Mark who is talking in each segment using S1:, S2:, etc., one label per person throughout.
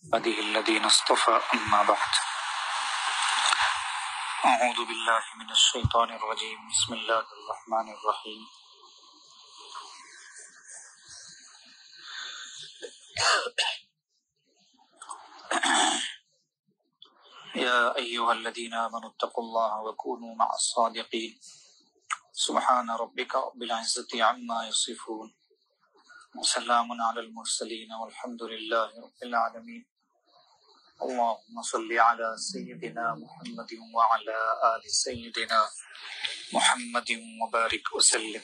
S1: عباده الذين اصطفى أما بعد أعوذ بالله من الشيطان الرجيم بسم الله الرحمن الرحيم يا أيها الذين آمنوا اتقوا الله وكونوا مع الصادقين سبحان ربك رب العزة عما يصفون وسلام على المرسلين والحمد لله رب العالمين اللهم صل على سيدنا محمد وعلى آل سيدنا محمد وبارك وسلم.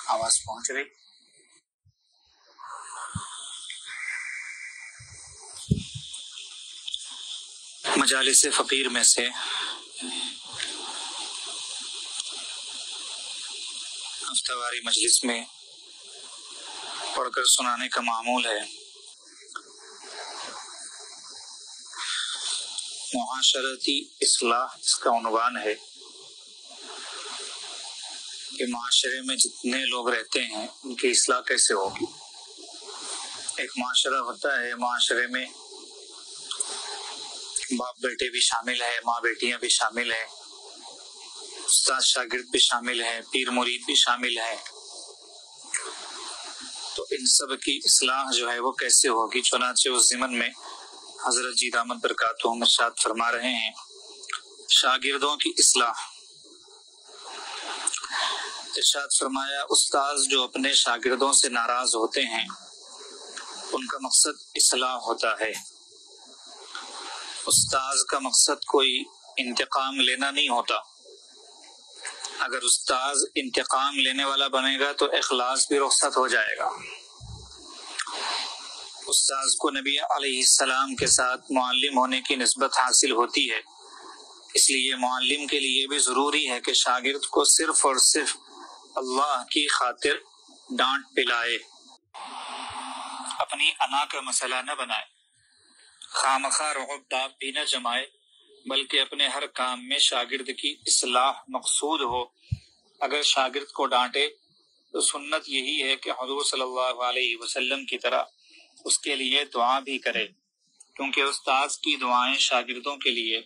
S1: آواز پہنچ گئی؟ مجالس فقیر میں سے ہفتہ واری مجلس میں پڑھ کر سنانے کا معمول ہے. معاشرتی اصلاح اس کا عنوان ہے کہ معاشرے میں جتنے لوگ رہتے ہیں ان کی اصلاح کیسے ہوگی. ایک معاشرہ ہوتا ہے، معاشرے میں باپ بیٹے بھی شامل ہے، ماں بیٹیاں بھی شامل ہیں، استاد شاگرد بھی شامل ہے، پیر مرید بھی شامل ہے. تو ان سب کی اصلاح جو ہے وہ کیسے ہوگی؟ چنانچہ اس ضمن میں حضرت جی دامت برکاتہم ارشاد فرما رہے ہیں شاگردوں کی اصلاح. ارشاد فرمایا استاذ جو اپنے شاگردوں سے ناراض ہوتے ہیں ان کا مقصد اصلاح ہوتا ہے. استاذ کا مقصد کوئی انتقام لینا نہیں ہوتا. اگر استاذ انتقام لینے والا بنے گا تو اخلاص بھی رخصت ہو جائے گا. استاذ کو نبی علیہ السلام کے ساتھ معلم ہونے کی نسبت حاصل ہوتی ہے، اس لیے معلم کے لیے بھی ضروری ہے کہ شاگرد کو صرف اور صرف اللہ کی خاطر ڈانٹ پلائے، اپنی انا کا مسئلہ نہ بنائے، خامخواہ رعب داغ بھی نہ جمائے، بلکہ اپنے ہر کام میں شاگرد کی اصلاح مقصود ہو. اگر شاگرد کو ڈانٹے تو سنت یہی ہے کہ حضور صلی اللہ علیہ وسلم کی طرح اس کے لیے دعا بھی کرے، کیونکہ استاذ کی دعائیں شاگردوں کے لیے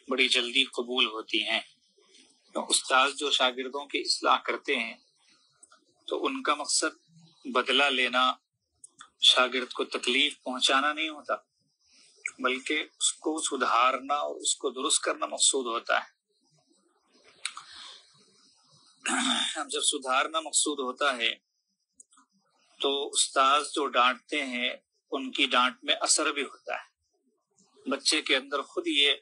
S1: بڑی جلدی قبول ہوتی ہیں. تو استاذ جو شاگردوں کی اصلاح کرتے ہیں تو ان کا مقصد بدلہ لینا، شاگرد کو تکلیف پہنچانا نہیں ہوتا، بلکہ اس کو سدھارنا اور اس کو درست کرنا مقصود ہوتا ہے. اب جب سدھارنا مقصود ہوتا ہے تو استاذ جو ڈانٹتے ہیں ان کی ڈانٹ میں اثر بھی ہوتا ہے. بچے کے اندر خود یہ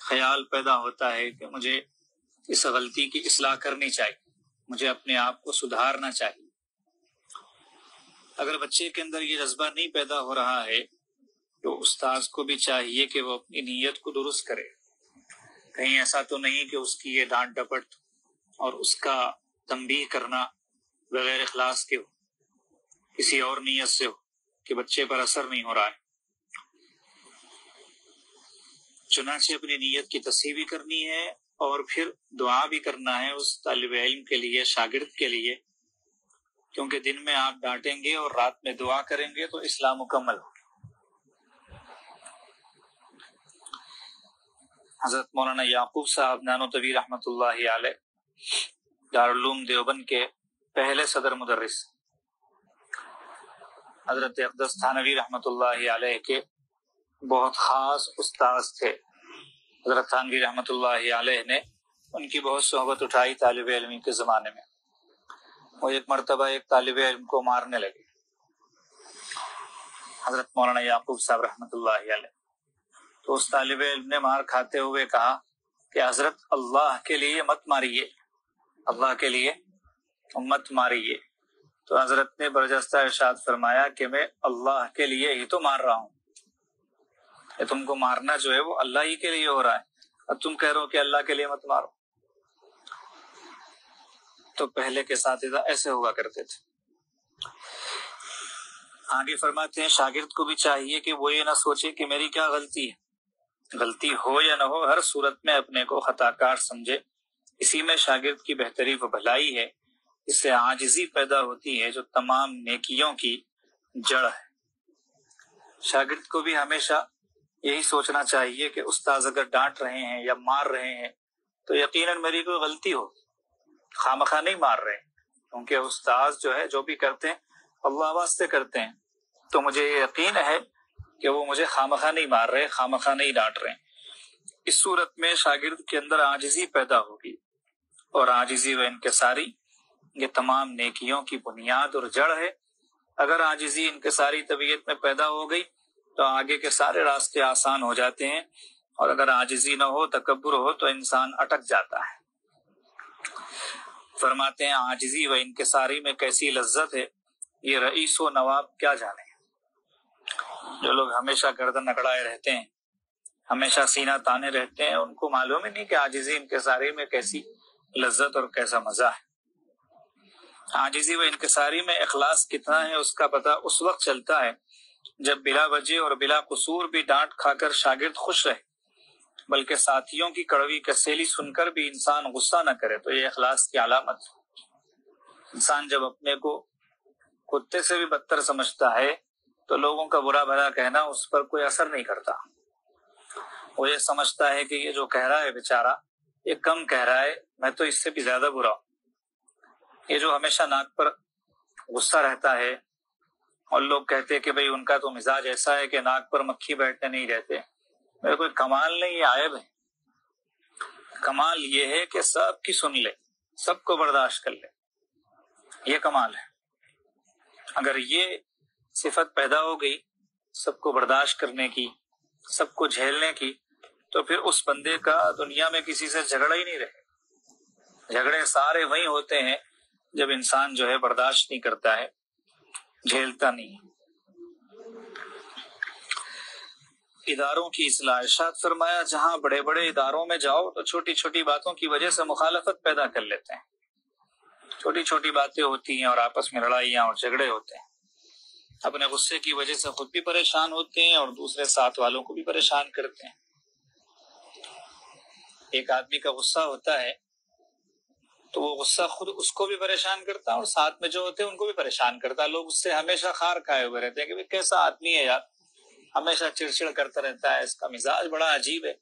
S1: خیال پیدا ہوتا ہے کہ مجھے اس غلطی کی اصلاح کرنی چاہیے، مجھے اپنے آپ کو سدھارنا چاہیے. اگر بچے کے اندر یہ جذبہ نہیں پیدا ہو رہا ہے تو استاذ کو بھی چاہیے کہ وہ اپنی نیت کو درست کرے. کہیں ایسا تو نہیں کہ اس کی یہ ڈانٹ ڈپٹ اور اس کا تنبیہ کرنا بغیر اخلاص کے ہو، کسی اور نیت سے ہو کہ بچے پر اثر نہیں ہو رہا ہے. چنانچہ اپنی نیت کی تصحیح بھی کرنی ہے اور پھر دعا بھی کرنا ہے اس طالب علم کے لیے، شاگرد کے لیے، کیونکہ دن میں آپ ڈانٹیں گے اور رات میں دعا کریں گے تو اصلاح مکمل ہوگی. حضرت مولانا یعقوب صاحب نانوتوی رحمۃ اللہ علیہ دارالعلوم دیوبند کے پہلے صدر مدرس، حضرت اقدس تھانوی رحمۃ اللہ علیہ کے بہت خاص استاذ تھے. حضرت تھانوی رحمۃ اللہ علیہ نے ان کی بہت صحبت اٹھائی طالب علمی کے زمانے میں. وہ ایک مرتبہ ایک طالب علم کو مارنے لگے. حضرت مولانا یعقوب صاحب رحمۃ اللہ علیہ تو اس طالب علم نے مار کھاتے ہوئے کہا کہ حضرت اللہ کے لیے مت ماریے، اللہ کے لیے مت ماریے. تو حضرت نے برجستہ ارشاد فرمایا کہ میں اللہ کے لیے ہی تو مار رہا ہوں، کہ تم کو مارنا جو ہے وہ اللہ ہی کے لیے ہو رہا ہے، اب تم کہہ رہے ہو کہ اللہ کے لیے مت مارو. تو پہلے کے اساتذہ ایسے ہوا کرتے تھے. آگے فرماتے ہیں شاگرد کو بھی چاہیے کہ وہ یہ نہ سوچے کہ میری کیا غلطی ہے، غلطی ہو یا نہ ہو ہر صورت میں اپنے کو خطا کار سمجھے. اسی میں شاگرد کی بہتری و بھلائی ہے اس سے عاجزی پیدا ہوتی ہے جو تمام نیکیوں کی جڑ ہے۔ شاگرد کو بھی ہمیشہ یہی سوچنا چاہیے کہ استاذ اگر ڈانٹ رہے ہیں یا مار رہے ہیں تو یقیناً میری کوئی غلطی ہو، خواہ نہیں مار رہے، کیونکہ استاذ جو ہے جو بھی کرتے ہیں اللہ واسطے کرتے ہیں، تو مجھے یہ یقین ہے کہ وہ مجھے خواہ نہیں مار رہے، خواہ نہیں ڈانٹ رہے۔ اس صورت میں شاگرد کے اندر عاجزی پیدا ہوگی، اور عاجزی و انکساری یہ تمام نیکیوں کی بنیاد اور جڑ ہے۔ اگر عاجزی انکساری طبیعت میں پیدا ہو گئی تو آگے کے سارے راستے آسان ہو جاتے ہیں، اور اگر عاجزی نہ ہو، تکبر ہو، تو انسان اٹک جاتا ہے۔ فرماتے ہیں عاجزی و انکساری میں کیسی لذت ہے، یہ رئیس و نواب کیا جانے۔ جو لوگ ہمیشہ گردن اکڑائے رہتے ہیں، ہمیشہ سینہ تانے رہتے ہیں، ان کو معلوم ہی نہیں کہ عاجزی انکساری میں کیسی لذت اور کیسا مزہ ہے۔ عاجزی و انکساری میں اخلاص کتنا ہے اس کا پتہ اس وقت چلتا ہے جب بلا وجہ اور بلا قصور بھی ڈانٹ کھا کر شاگرد خوش رہے، بلکہ ساتھیوں کی کڑوی کسیلی سن کر بھی انسان غصہ نہ کرے، تو یہ اخلاص کی علامت ہے۔ انسان جب اپنے کو کتے سے بھی بدتر سمجھتا ہے تو لوگوں کا برا بھلا کہنا اس پر کوئی اثر نہیں کرتا۔ وہ یہ سمجھتا ہے کہ یہ جو کہہ رہا ہے بیچارہ یہ کم کہہ رہا ہے، میں تو اس سے بھی زیادہ برا ہوں۔ یہ جو ہمیشہ ناک پر غصہ رہتا ہے، اور لوگ کہتے کہ بھئی ان کا تو مزاج ایسا ہے کہ ناک پر مکھی بیٹھنے نہیں دیتے، میرے کوئی کمال نہیں، یہ عیب ہے۔ کمال یہ ہے کہ سب کی سن لے، سب کو برداشت کر لے، یہ کمال ہے۔ اگر یہ صفت پیدا ہو گئی سب کو برداشت کرنے کی، سب کو جھیلنے کی، تو پھر اس بندے کا دنیا میں کسی سے جھگڑا ہی نہیں رہے۔ جھگڑے سارے وہی ہوتے ہیں جب انسان جو ہے برداشت نہیں کرتا ہے، جھیلتا نہیں۔ اداروں کی اصلاح، ارشاد فرمایا جہاں بڑے بڑے اداروں میں جاؤ تو چھوٹی چھوٹی باتوں کی وجہ سے مخالفت پیدا کر لیتے ہیں، چھوٹی چھوٹی باتیں ہوتی ہیں اور آپس میں لڑائیاں اور جھگڑے ہوتے ہیں، اپنے غصے کی وجہ سے خود بھی پریشان ہوتے ہیں اور دوسرے ساتھ والوں کو بھی پریشان کرتے ہیں۔ ایک آدمی کا غصہ ہوتا ہے تو وہ غصہ خود اس کو بھی پریشان کرتا ہے اور ساتھ میں جو ہوتے ہیں ان کو بھی پریشان کرتا ہے۔ لوگ اس سے ہمیشہ خار کھائے ہوئے رہتے ہیں کہ کیسا آدمی ہے یار، ہمیشہ چڑچڑ کرتا رہتا ہے، اس کا مزاج بڑا عجیب ہے،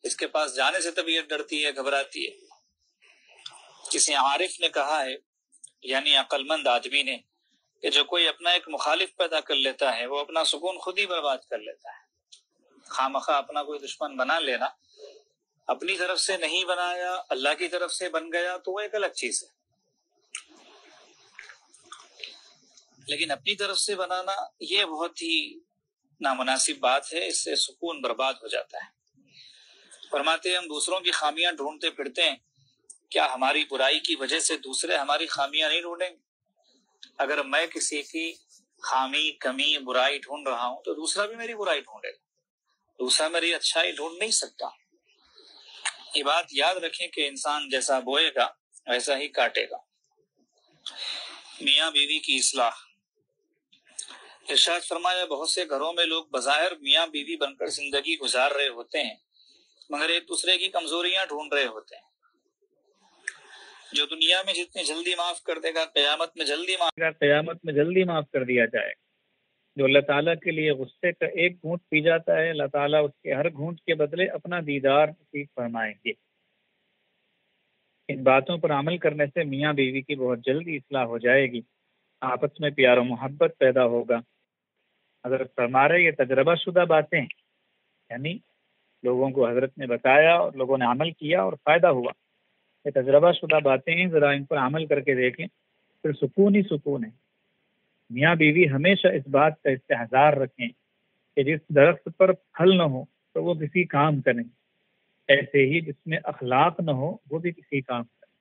S1: اس کے پاس جانے سے طبیعت ڈرتی ہے، گھبراتی ہے۔ کسی عارف نے کہا ہے، یعنی عقل مند آدمی نے، کہ جو کوئی اپنا ایک مخالف پیدا کر لیتا ہے وہ اپنا سکون خود ہی برباد کر لیتا ہے۔ خواہ اپنا کوئی دشمن بنا لینا، اپنی طرف سے نہیں بنایا، اللہ کی طرف سے بن گیا تو وہ ایک الگ چیز ہے، لیکن اپنی طرف سے بنانا یہ بہت ہی نامناسب بات ہے، اس سے سکون برباد ہو جاتا ہے۔ فرماتے ہیں ہم دوسروں کی خامیاں ڈھونڈتے پھرتے ہیں، کیا ہماری برائی کی وجہ سے دوسرے ہماری خامیاں نہیں ڈھونڈیں گے؟ اگر میں کسی کی خامی، کمی، برائی ڈھونڈ رہا ہوں تو دوسرا بھی میری برائی ڈھونڈے گا، دوسرا میری اچھائی ڈھونڈ نہیں سکتا۔ یہ بات یاد رکھیں کہ انسان جیسا بوئے گا ویسا ہی کاٹے گا۔ میاں بیوی کی اصلاح، ارشاد فرمایا بہت سے گھروں میں لوگ بظاہر میاں بیوی بن کر زندگی گزار رہے ہوتے ہیں مگر ایک دوسرے کی کمزوریاں ڈھونڈ رہے ہوتے ہیں۔ جو دنیا میں جتنی جلدی معاف کر دے گا قیامت میں جلدی معاف کر دیا جائے۔ جو اللہ تعالیٰ کے لیے غصے کا ایک گھونٹ پی جاتا ہے، اللہ تعالیٰ اس کے ہر گھونٹ کے بدلے اپنا دیدار نصیب فرمائیں گے۔ ان باتوں پر عمل کرنے سے میاں بیوی کی بہت جلدی اصلاح ہو جائے گی، آپس میں پیار و محبت پیدا ہوگا۔ حضرت فرما رہے یہ تجربہ شدہ باتیں، یعنی لوگوں کو حضرت نے بتایا اور لوگوں نے عمل کیا اور فائدہ ہوا، یہ تجربہ شدہ باتیں ہیں، ذرا ان پر عمل کر کے دیکھیں، پھر سکون ہی سکون ہے۔ میاں بیوی ہمیشہ اس بات کا استحضار رکھیں کہ جس درخت پر پھل نہ ہو تو وہ کسی کام کا نہیں، ایسے ہی جس میں اخلاق نہ ہو وہ بھی کسی کام کا نہیں۔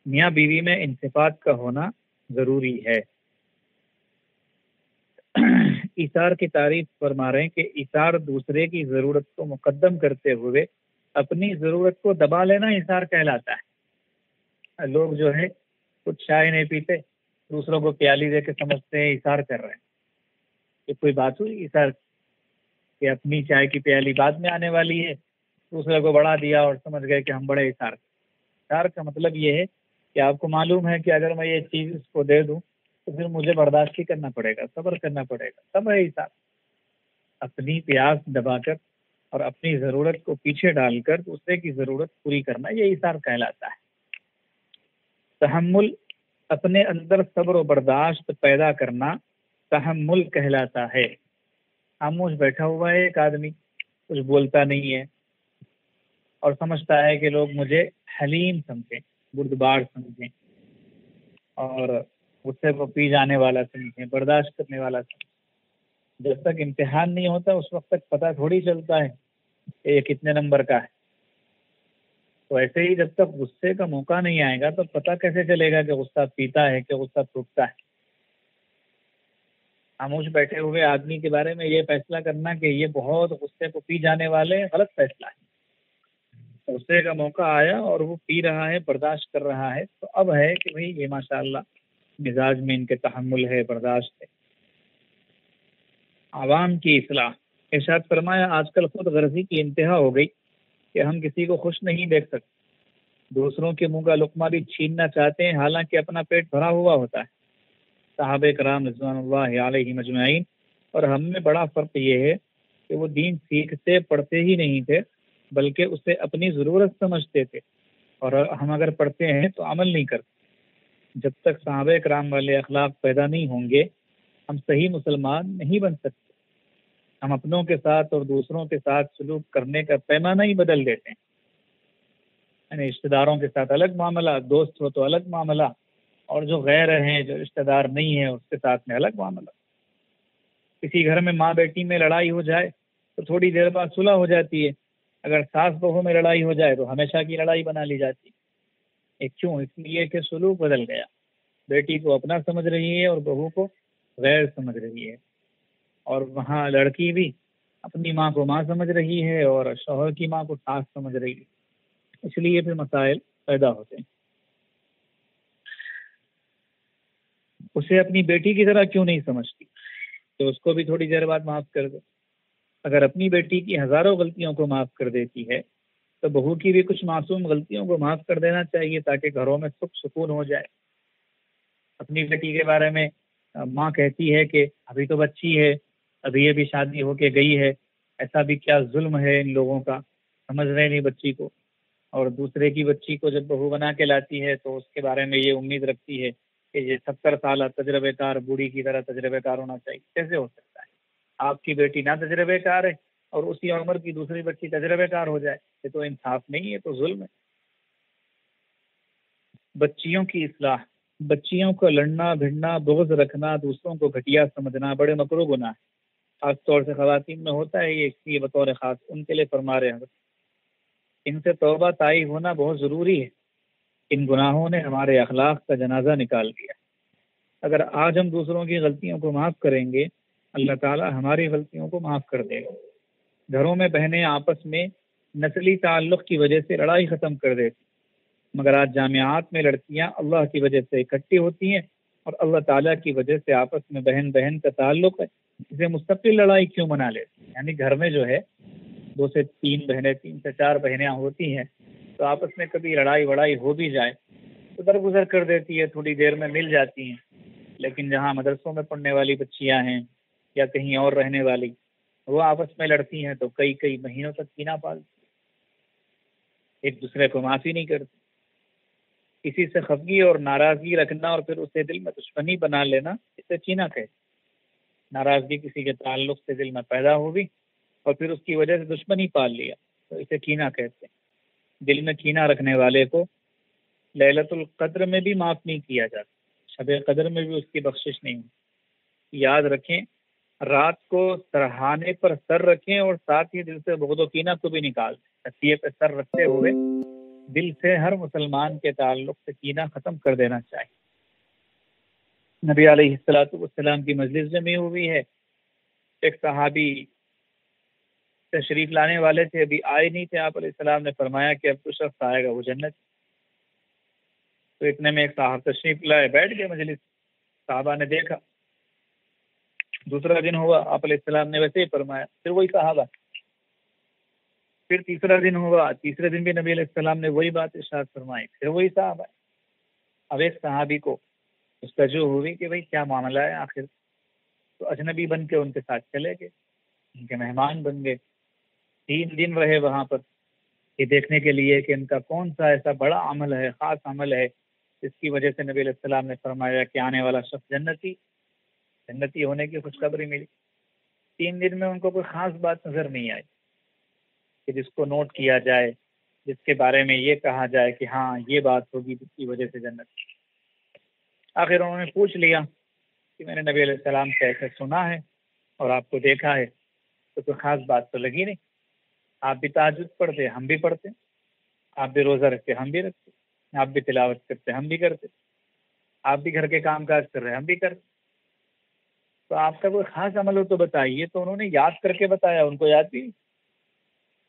S1: میاں بیوی میں ان صفات کا ہونا ضروری ہے۔ ایثار کی تعریف فرما رہے ہیں کہ ایثار دوسرے کی ضرورت کو مقدم کرتے ہوئے اپنی ضرورت کو دبا لینا ایثار کہلاتا ہے۔ لوگ جو ہے کچھ چائے نہیں پیتے، دوسروں کو پیالی دے کے سمجھتے ہیں ایثار کر رہے ہیں۔ یہ کوئی بات ہوئی ایثار کہ اپنی چائے کی پیالی بعد میں آنے والی ہے، دوسرے کو بڑھا دیا اور سمجھ گئے کہ ہم بڑے ایثار۔ ایثار کا مطلب یہ ہے کہ آپ کو معلوم ہے کہ اگر میں یہ چیز اس کو دے دوں تو پھر مجھے برداشت ہی کرنا پڑے گا، صبر کرنا پڑے گا، تب ہے ایثار۔ اپنی پیاس دبا کر اور اپنی ضرورت کو پیچھے ڈال کر دوسرے کی ضرورت پوری کرنا، یہ ایثار کہلاتا ہے۔ تحمل، اپنے اندر صبر و برداشت پیدا کرنا تحمل کہلاتا ہے۔ خاموش بیٹھا ہوا ہے ایک آدمی، کچھ بولتا نہیں ہے اور سمجھتا ہے کہ لوگ مجھے حلیم سمجھیں، بردبار سمجھیں اور غصے کو پی جانے والا سمجھیں، برداشت کرنے والا سمجھیں۔ جب تک امتحان نہیں ہوتا اس وقت تک پتہ تھوڑی چلتا ہے کہ یہ کتنے نمبر کا ہے۔ تو ایسے ہی جب تک غصے کا موقع نہیں آئے گا تو پتہ کیسے چلے گا کہ غصہ پیتا ہے کہ غصہ تھوکتا ہے۔ خاموش بیٹھے ہوئے آدمی کے بارے میں یہ فیصلہ کرنا کہ یہ بہت غصے کو پی جانے والے ہیں، غلط فیصلہ ہے۔ غصے کا موقع آیا اور وہ پی رہا ہے، برداشت کر رہا ہے، تو اب ہے کہ بھئی یہ ماشاءاللہ مزاج میں ان کے تحمل ہے، برداشت ہے۔ عوام کی اصلاح، ارشاد فرمایا آج کل خود غرضی کی انتہا ہو گئی کہ ہم کسی کو خوش نہیں دیکھ سکتے، دوسروں کے منہ کا لقمہ بھی چھیننا چاہتے ہیں حالانکہ اپنا پیٹ بھرا ہوا ہوتا ہے۔ صحابہ کرام رضوان اللہ علیہم اجمعین اور ہم میں بڑا فرق یہ ہے کہ وہ دین سیکھتے پڑھتے ہی نہیں تھے بلکہ اسے اپنی ضرورت سمجھتے تھے، اور ہم اگر پڑھتے ہیں تو عمل نہیں کرتے۔ جب تک صحابہ کرام والے اخلاق پیدا نہیں ہوں گے ہم صحیح مسلمان نہیں بن سکتے۔ ہم اپنوں کے ساتھ اور دوسروں کے ساتھ سلوک کرنے کا پیمانہ ہی بدل دیتے ہیں، یعنی رشتہ داروں کے ساتھ الگ معاملہ، دوست ہو تو الگ معاملہ، اور جو غیر ہیں جو رشتہ دار نہیں ہیں اس کے ساتھ میں الگ معاملہ۔ کسی گھر میں ماں بیٹی میں لڑائی ہو جائے تو تھوڑی دیر بعد صلح ہو جاتی ہے، اگر ساس بہو میں لڑائی ہو جائے تو ہمیشہ کی لڑائی بنا لی جاتی ہے۔ کیوں؟ اس لیے کہ سلوک بدل گیا، بیٹی کو اپنا سمجھ رہی ہے اور بہو کو غیر سمجھ رہی ہے، اور وہاں لڑکی بھی اپنی ماں کو ماں سمجھ رہی ہے اور شوہر کی ماں کو ساس سمجھ رہی ہے، اس لیے پھر مسائل پیدا ہوتے ہیں۔ اسے اپنی بیٹی کی طرح کیوں نہیں سمجھتی کہ اس کو بھی تھوڑی دیر بعد معاف کر دے؟ اگر اپنی بیٹی کی ہزاروں غلطیوں کو معاف کر دیتی ہے تو بہو کی بھی کچھ معصوم غلطیوں کو معاف کر دینا چاہیے تاکہ گھروں میں سکھ سکون ہو جائے۔ اپنی بیٹی کے بارے میں ماں کہتی ہے کہ ابھی تو بچی ہے، ابھی یہ بھی شادی ہو کے گئی ہے، ایسا بھی کیا ظلم ہے ان لوگوں کا، سمجھ رہے نہیں بچی کو، اور دوسرے کی بچی کو جب بہو بنا کے لاتی ہے تو اس کے بارے میں یہ امید رکھتی ہے کہ یہ 70 سالہ تجربہ کار بوڑھی کی طرح تجربہ کار ہونا چاہیے۔ کیسے ہو سکتا ہے؟ آپ کی بیٹی نہ تجربہ کار ہے اور اسی عمر کی دوسری بچی تجربہ کار ہو جائے، یہ تو انصاف نہیں ہے، تو ظلم ہے۔ بچیوں کی اصلاح، بچیوں کو لڑنا بھڑنا بغض رکھنا دوسروں کو گھٹیا سمجھنا بڑے مکروہ گناہ ہے، خاص طور سے خواتین میں ہوتا ہے یہ، اس لیے بطور خاص ان کے لیے فرما رہے ہیں ان سے توبہ طائب ہونا بہت ضروری ہے۔ ان گناہوں نے ہمارے اخلاق کا جنازہ نکال دیا۔ اگر آج ہم دوسروں کی غلطیوں کو معاف کریں گے اللہ تعالی ہماری غلطیوں کو معاف کر دے گا۔ گھروں میں بہنیں آپس میں نسلی تعلق کی وجہ سے لڑائی ختم کر دیتی، مگر آج جامعات میں لڑکیاں اللہ کی وجہ سے اکٹھی ہوتی ہیں اور اللہ تعالیٰ کی وجہ سے آپس میں بہن بہن کا تعلق ہے، اسے مستقل لڑائی کیوں منا لیتی؟ یعنی گھر میں جو ہے 2 سے 3 بہنیں، 3 سے 4 بہنیں ہوتی ہیں تو آپس میں کبھی لڑائی وڑائی ہو بھی جائے تو درگزر کر دیتی ہے، تھوڑی دیر میں مل جاتی ہیں۔ لیکن جہاں مدرسوں میں پڑھنے والی بچیاں ہیں یا کہیں اور رہنے والی، وہ آپس میں لڑتی ہیں تو کئی کئی مہینوں تک کینہ پالتی، ایک دوسرے کو معافی نہیں کرتی۔ کسی سے خفگی اور ناراضگی رکھنا اور پھر اسے دل میں دشمنی بنا لینا، اسے کینہ کہتے ہیں۔ ناراضگی کسی کے تعلق سے دل میں پیدا ہوگی اور پھر اس کی وجہ سے دشمنی پال لیا تو اسے کینہ کہتے ہیں۔ دل میں کینہ رکھنے والے کو لیلۃ القدر میں بھی معاف نہیں کیا جاتا، شب قدر میں بھی اس کی بخشش نہیں ہوتی۔ یاد رکھیں، رات کو سرہانے پر سر رکھیں اور ساتھ ہی دل سے بغض و کینہ کو بھی نکال دیں۔ تکیے پہ سر رکھتے ہوئے دل سے ہر مسلمان کے تعلق سے کینہ ختم کر دینا چاہیے۔ نبی علیہ الصلوۃ والسلام کی مجلس جمی ہوئی ہے، ایک صحابی تشریف لانے والے تھے، ابھی آئے نہیں تھے، آپ علیہ السلام نے فرمایا کہ اب تو شخص آئے گا وہ جنت۔ تو اتنے میں ایک صاحب تشریف لائے، بیٹھ گئے مجلس، صحابہ نے دیکھا، دوسرا دن ہوا، آپ علیہ السلام نے ویسے ہی فرمایا، پھر وہی صحابہ، پھر تیسرا دن ہوا، تیسرے دن بھی نبی علیہ السلام نے وہی بات ارشاد فرمائی، پھر وہی صحابہ۔ اب ایک صحابی کو مستوجب ہوئی کہ بھئی کیا معاملہ ہے آخر، تو اجنبی بن کے ان کے ساتھ چلے گئے، ان کے مہمان بن گئے، 3 دن رہے وہاں پر، یہ دیکھنے کے لیے کہ ان کا کون سا ایسا بڑا عمل ہے، خاص عمل ہے جس کی وجہ سے نبی علیہ السلام نے فرمایا کہ آنے والا شخص جنتی ہونے کی خوشخبری ملی۔ 3 دن میں ان کو کوئی خاص بات نظر نہیں آئی کہ جس کو نوٹ کیا جائے، جس کے بارے میں یہ کہا جائے کہ ہاں یہ بات ہوگی جس کی وجہ سے جنت۔ آخر انہوں نے پوچھ لیا کہ میں نے نبی علیہ السلام سے ایسے سنا ہے اور آپ کو دیکھا ہے، تو کوئی خاص بات تو لگی نہیں، آپ بھی تہجد پڑھتے ہم بھی پڑھتے، آپ بھی روزہ رکھتے ہم بھی رکھتے، آپ بھی تلاوت کرتے ہم بھی کرتے، آپ بھی گھر کے کام کاج کر رہے ہم بھی کرتے، تو آپ کا کوئی خاص عمل ہو تو بتائیے۔ تو انہوں نے یاد کر کے بتایا، ان کو یاد بھی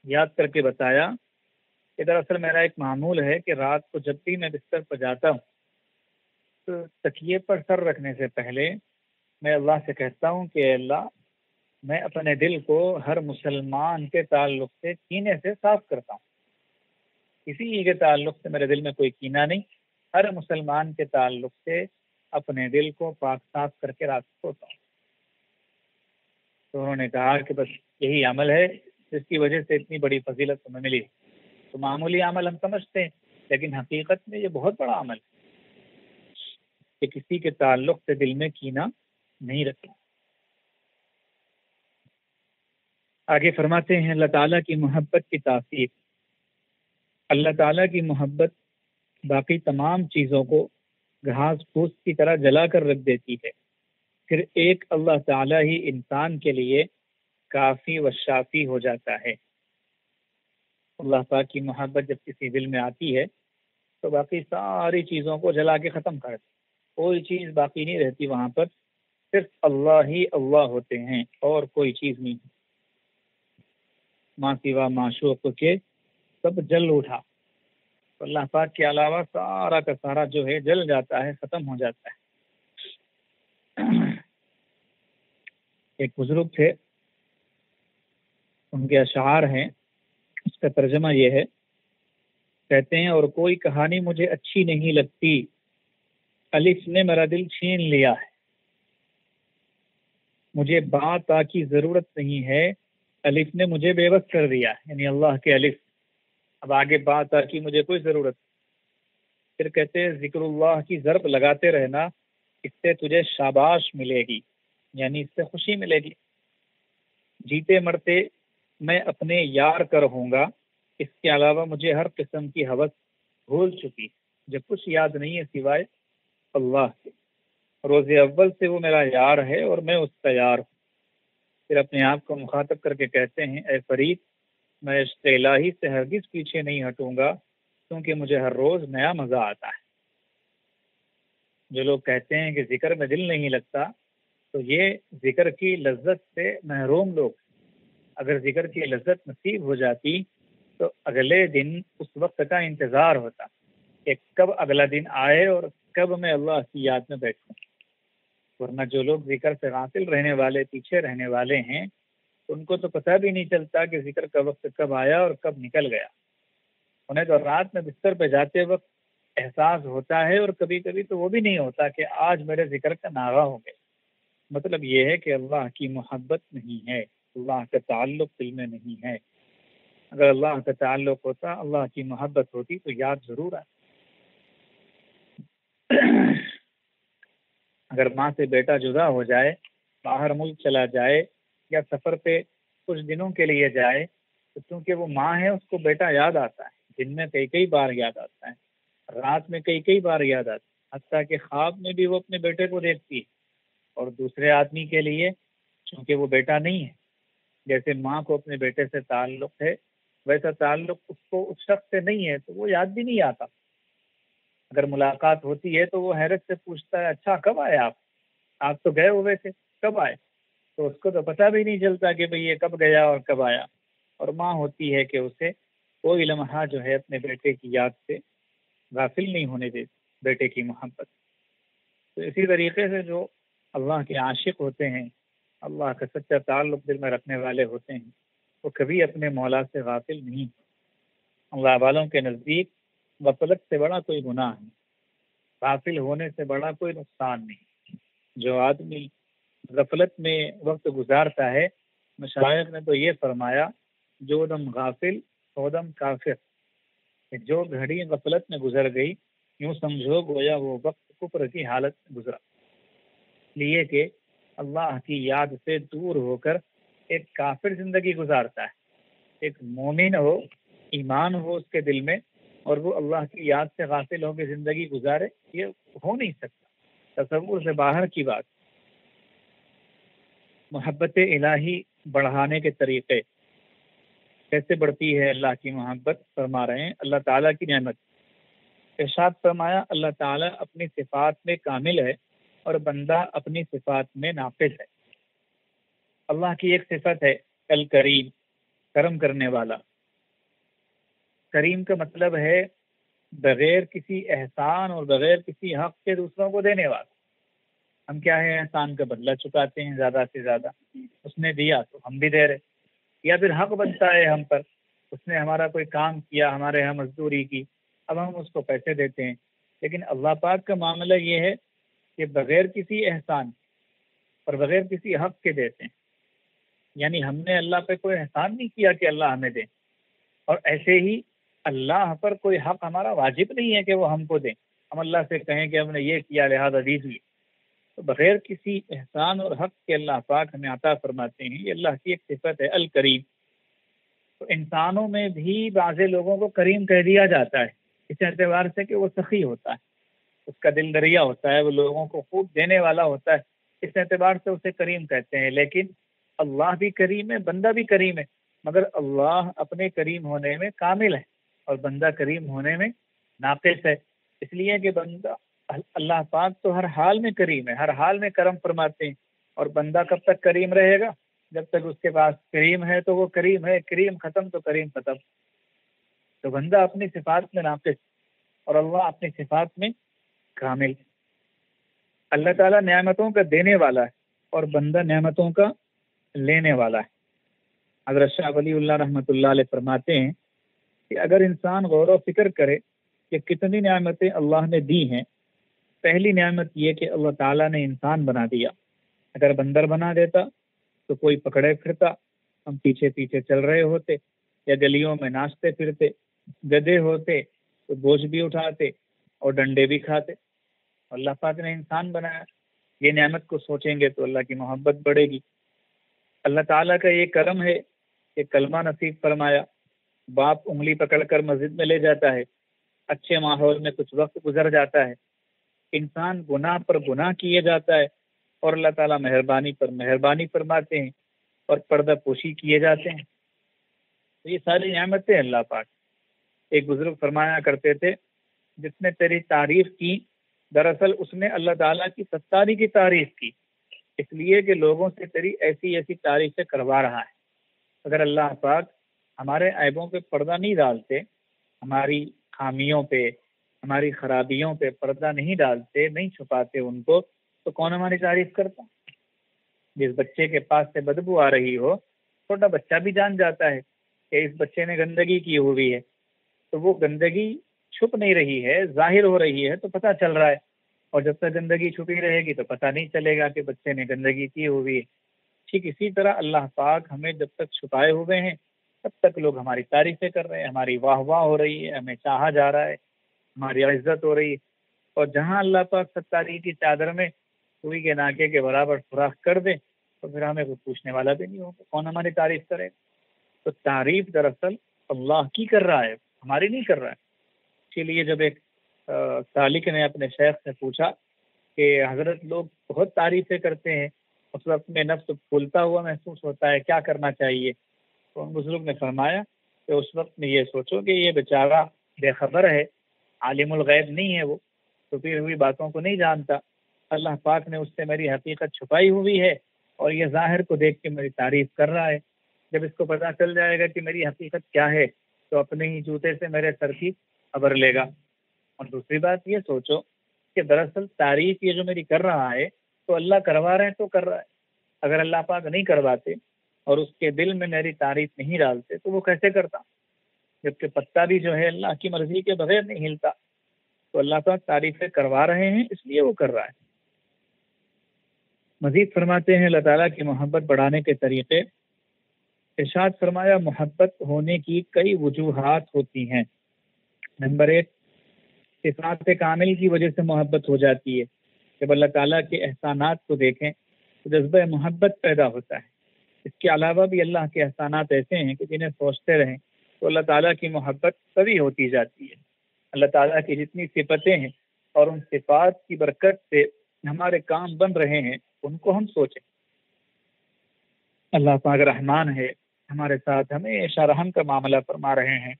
S1: یاد کر کے بتایا کہ دراصل میرا ایک معمول ہے کہ رات کو جب بھی میں بستر پر جاتا ہوں تو تکیے پر سر رکھنے سے پہلے میں اللہ سے کہتا ہوں کہ اے اللہ، میں اپنے دل کو ہر مسلمان کے تعلق سے کینے سے صاف کرتا ہوں، کسی کے تعلق سے میرے دل میں کوئی کینہ نہیں، ہر مسلمان کے تعلق سے اپنے دل کو پاک صاف کر کے رات کو سوتا ہوں۔ تو انہوں نے کہا کہ بس یہی عمل ہے جس کی وجہ سے اتنی بڑی فضیلت تمہیں ملی۔ تو معمولی عمل ہم سمجھتے ہیں، لیکن حقیقت میں یہ بہت بڑا عمل ہے کہ کسی کے تعلق سے دل میں کینہ نہیں رکھنا۔ آگے فرماتے ہیں اللہ تعالیٰ کی محبت کی تاثیر۔ اللہ تعالیٰ کی محبت باقی تمام چیزوں کو گھاس پھوس کی طرح جلا کر رکھ دیتی ہے، پھر ایک اللہ تعالیٰ ہی انسان کے لیے کافی و شافی ہو جاتا ہے۔ اللہ پاک کی محبت جب کسی دل میں آتی ہے تو باقی ساری چیزوں کو جلا کے ختم کر دیتی، کوئی چیز باقی نہیں رہتی، وہاں پر صرف اللہ ہی اللہ ہوتے ہیں اور کوئی چیز نہیں۔ ماں سوا معشوق کے سب جل اٹھا، تو اللہ پاک کے علاوہ سارا کا سارا جو ہے جل جاتا ہے، ختم ہو جاتا ہے۔ ایک بزرگ تھے، ان کے اشعار ہیں، اس کا ترجمہ یہ ہے، کہتے ہیں اور کوئی کہانی مجھے اچھی نہیں لگتی، الف نے میرا دل چھین لیا ہے، مجھے با تا کی ضرورت نہیں ہے، الف نے مجھے بے بس کر دیا، یعنی اللہ کے الف، اب آگے با تا کی مجھے کوئی ضرورت نہیں۔ پھر کہتے ہیں ذکر اللہ کی ضرب لگاتے رہنا، اس سے تجھے شاباش ملے گی، یعنی اس سے خوشی ملے گی۔ جیتے مرتے میں اپنے یار کا رہوں گا، اس کے علاوہ مجھے ہر قسم کی ہوس بھول چکی، مجھے کچھ یاد نہیں ہے سوائے اللہ کے، روز اول سے وہ میرا یار ہے اور میں اس کا یار ہوں۔ پھر اپنے آپ کو مخاطب کر کے کہتے ہیں اے فرید، میں عشق الہی سے ہرگز پیچھے نہیں ہٹوں گا، کیونکہ مجھے ہر روز نیا مزہ آتا ہے۔ جو لوگ کہتے ہیں کہ ذکر میں دل نہیں لگتا، تو یہ ذکر کی لذت سے محروم لوگ، اگر ذکر کی لذت نصیب ہو جاتی تو اگلے دن اس وقت کا انتظار ہوتا کہ کب اگلا دن آئے اور کب میں اللہ کی یاد میں بیٹھوں۔ ورنہ جو لوگ ذکر سے غافل رہنے والے، پیچھے رہنے والے ہیں، ان کو تو پتہ بھی نہیں چلتا کہ ذکر کا وقت کب آیا اور کب نکل گیا۔ انہیں تو رات میں بستر پہ جاتے وقت احساس ہوتا ہے، اور کبھی کبھی تو وہ بھی نہیں ہوتا کہ آج میرے ذکر کا ناغہ ہو گیا۔ مطلب یہ ہے کہ اللہ کی محبت نہیں ہے، اللہ کا تعلق دل میں نہیں ہے۔ اگر اللہ کا تعلق ہوتا، اللہ کی محبت ہوتی تو یاد ضرور آتی۔ اگر ماں سے بیٹا جدا ہو جائے، باہر ملک چلا جائے یا سفر پہ کچھ دنوں کے لیے جائے، تو چونکہ وہ ماں ہے اس کو بیٹا یاد آتا ہے، دن میں کئی بار یاد آتا ہے، رات میں کئی بار یاد آتا ہے، حتیٰ کہ خواب میں بھی وہ اپنے بیٹے کو دیکھتی ہے۔ اور دوسرے آدمی کے لیے چونکہ وہ بیٹا نہیں ہے، جیسے ماں کو اپنے بیٹے سے تعلق ہے، ویسا تعلق اس کو اس شخص سے نہیں ہے، تو وہ یاد بھی نہیں آتا۔ اگر ملاقات ہوتی ہے تو وہ حیرت سے پوچھتا ہے اچھا کب آئے آپ تو گئے ہوئے تھے، کب آئے؟ تو اس کو تو پتہ بھی نہیں چلتا کہ بھئی یہ کب گیا اور کب آیا۔ اور ماں ہوتی ہے کہ اسے کوئی لمحہ جو ہے اپنے بیٹے کی یاد سے غافل نہیں ہونے دیتی، بیٹے کی محبت۔ تو اسی طریقے سے جو اللہ کے عاشق ہوتے ہیں، اللہ کا سچا تعلق دل میں رکھنے والے ہوتے ہیں، وہ کبھی اپنے مولا سے غافل نہیں۔ اللہ والوں کے نزدیک غفلت سے بڑا کوئی گناہ نہیں، غافل ہونے سے بڑا کوئی نقصان نہیں۔ جو آدمی غفلت میں وقت گزارتا ہے، مشائخ نے تو یہ فرمایا، جو دم غافل وہ دم کافر، کہ جو گھڑی غفلت میں گزر گئی، یوں سمجھو گویا وہ وقت کفر کی حالت میں گزرا، لیے کہ اللہ کی یاد سے دور ہو کر ایک کافر زندگی گزارتا ہے۔ ایک مومن ہو، ایمان ہو اس کے دل میں، اور وہ اللہ کی یاد سے غافل ہو کے زندگی گزارے، یہ ہو نہیں سکتا، تصور سے باہر کی بات۔ محبت الہی بڑھانے کے طریقے، کیسے بڑھتی ہے اللہ کی محبت؟ فرما رہے ہیں اللہ تعالیٰ کی نعمت۔ ارشاد فرمایا، اللہ تعالیٰ اپنی صفات میں کامل ہے اور بندہ اپنی صفات میں ناقص ہے۔ اللہ کی ایک صفت ہے الکریم، کرم کرنے والا۔ کریم کا مطلب ہے بغیر کسی احسان اور بغیر کسی حق کے دوسروں کو دینے والا۔ ہم کیا ہے، احسان کا بدلہ چکاتے ہیں زیادہ سے زیادہ، اس نے دیا تو ہم بھی دے رہے، یا پھر حق بنتا ہے ہم پر، اس نے ہمارا کوئی کام کیا، ہمارے یہاں مزدوری کی، اب ہم اس کو پیسے دیتے ہیں۔ لیکن اللہ پاک کا معاملہ یہ ہے کہ بغیر کسی احسان اور بغیر کسی حق کے دیتے ہیں، یعنی ہم نے اللہ پہ کوئی احسان نہیں کیا کہ اللہ ہمیں دے، اور ایسے ہی اللہ پر کوئی حق ہمارا واجب نہیں ہے کہ وہ ہم کو دیں، ہم اللہ سے کہیں کہ ہم نے یہ کیا لہذا دیجیے۔ تو بغیر کسی احسان اور حق کے اللہ پاک ہمیں عطا فرماتے ہیں، یہ اللہ کی ایک صفت ہے الکریم۔ تو انسانوں میں بھی بعض لوگوں کو کریم کہہ دیا جاتا ہے، اس اعتبار سے کہ وہ سخی ہوتا ہے، اس کا دل دریا ہوتا ہے، وہ لوگوں کو خوب دینے والا ہوتا ہے، اس اعتبار سے اسے کریم کہتے ہیں۔ لیکن اللہ بھی کریم ہے، بندہ بھی کریم ہے، مگر اللہ اپنے کریم ہونے میں کامل ہے اور بندہ کریم ہونے میں ناقص ہے، اس لیے کہ بندہ اللہ پاک تو ہر حال میں کریم ہے، ہر حال میں کرم فرماتے ہیں، اور بندہ کب تک کریم رہے گا؟ جب تک اس کے پاس کریم ہے تو وہ کریم ہے، کریم ختم تو کریم ختم۔ تو بندہ اپنی صفات میں ناقص اور اللہ اپنی صفات میں کامل۔ اللہ تعالیٰ نعمتوں کا دینے والا ہے اور بندہ نعمتوں کا لینے والا ہے۔ حضرت شاہ ولی اللہ رحمۃ اللہ علیہ فرماتے ہیں کہ اگر انسان غور و فکر کرے کہ کتنی نعمتیں اللہ نے دی ہیں، پہلی نعمت یہ کہ اللہ تعالیٰ نے انسان بنا دیا۔ اگر بندر بنا دیتا تو کوئی پکڑے پھرتا، ہم پیچھے پیچھے چل رہے ہوتے، یا گلیوں میں ناچتے پھرتے، گدھے ہوتے تو بوجھ بھی اٹھاتے اور ڈنڈے بھی کھاتے۔ اللہ پاک نے انسان بنایا، یہ نعمت کو سوچیں گے تو اللہ کی محبت بڑھے گی۔ اللہ تعالیٰ کا یہ کرم ہے کہ کلمہ نصیب فرمایا، باپ انگلی پکڑ کر مسجد میں لے جاتا ہے، اچھے ماحول میں کچھ وقت گزر جاتا ہے، انسان گناہ پر گناہ کیے جاتا ہے اور اللہ تعالیٰ مہربانی پر مہربانی فرماتے ہیں اور پردہ پوشی کیے جاتے ہیں۔ تو یہ ساری نعمتیں اللہ پاک۔ ایک بزرگ فرمایا کرتے تھے، جس نے تیری تعریف کی دراصل اس نے اللہ تعالیٰ کی ستاری کی تعریف کی، اس لیے کہ لوگوں سے تیری ایسی ایسی تعریفیں کروا رہا ہے۔ اگر اللہ پاک ہمارے عیبوں پہ پردہ نہیں ڈالتے، ہماری خامیوں پہ، ہماری خرابیوں پہ پردہ نہیں ڈالتے، نہیں چھپاتے ان کو، تو کون ہماری تعریف کرتا؟ جس بچے کے پاس سے بدبو آ رہی ہو، چھوٹا بچہ بھی جان جاتا ہے کہ اس بچے نے گندگی کی ہوئی ہے، تو وہ گندگی چھپ نہیں رہی ہے، ظاہر ہو رہی ہے تو پتہ چل رہا ہے، اور جب تک گندگی چھپی رہے گی تو پتہ نہیں چلے گا کہ بچے نے گندگی کی ہوئی ہے۔ ٹھیک اسی طرح اللہ پاک ہمیں جب تک چھپائے ہوئے ہیں تب تک لوگ ہماری تعریفیں کر رہے ہیں، ہماری واہ واہ ہو رہی ہے، ہمیں چاہا جا رہا ہے، ہماری عزت ہو رہی ہے، اور جہاں اللہ پاک ستاری کی چادر میں سوئی کے ناکے کے برابر سوراخ کر دے تو پھر ہمیں کوئی پوچھنے والا بھی نہیں ہوگا، کون ہماری تعریف کرے؟ تو تعریف دراصل اللہ کی کر رہا ہے، ہماری نہیں کر رہا ہے۔ اسی لیے جب ایک سالک نے اپنے شیخ سے پوچھا کہ حضرت لوگ بہت تعریفیں کرتے ہیں، اس وقت میں نفس پھولتا ہوا محسوس ہوتا ہے، کیا کرنا چاہیے؟ تو ان بزرگ نے فرمایا کہ اس وقت میں یہ سوچو کہ یہ بیچارہ بے خبر ہے، عالم الغیب نہیں ہے، وہ چھپی ہوئی باتوں کو نہیں جانتا، اللہ پاک نے اس سے میری حقیقت چھپائی ہوئی ہے اور یہ ظاہر کو دیکھ کے میری تعریف کر رہا ہے۔ جب اس کو پتہ چل جائے گا کہ میری حقیقت کیا ہے تو اپنے ہی جوتے سے میرے سر کی خبر لے گا۔ اور دوسری بات یہ سوچو کہ دراصل تعریف یہ جو میری کر رہا ہے تو اللہ کروا رہے ہیں تو کر رہا ہے، اگر اللہ پاک نہیں کرواتے اور اس کے دل میں میری تعریف نہیں ڈالتے تو وہ کیسے کرتا؟ جبکہ پتا بھی جو ہے اللہ کی مرضی کے بغیر نہیں ہلتا، تو اللہ تعالیٰ تعریفیں کروا رہے ہیں اس لیے وہ کر رہا ہے۔ مزید فرماتے ہیں اللہ تعالیٰ کی محبت بڑھانے کے طریقے، ارشاد فرمایا محبت ہونے کی کئی وجوہات ہوتی ہیں۔ نمبر 1، صفات کامل کی وجہ سے محبت ہو جاتی ہے۔ جب اللہ تعالیٰ کے احسانات کو دیکھیں تو جذبہ محبت پیدا ہوتا ہے۔ اس کے علاوہ بھی اللہ کے احسانات ایسے ہیں کہ جنہیں سوچتے رہیں تو اللہ تعالیٰ کی محبت قوی ہوتی جاتی ہے۔ اللہ تعالیٰ کی جتنی صفتیں ہیں اور ان صفات کی برکت سے ہمارے کام بن رہے ہیں ان کو ہم سوچیں۔ اللہ پاک رحمان ہے، ہمارے ساتھ ہمیشہ رحم کا معاملہ فرما رہے ہیں،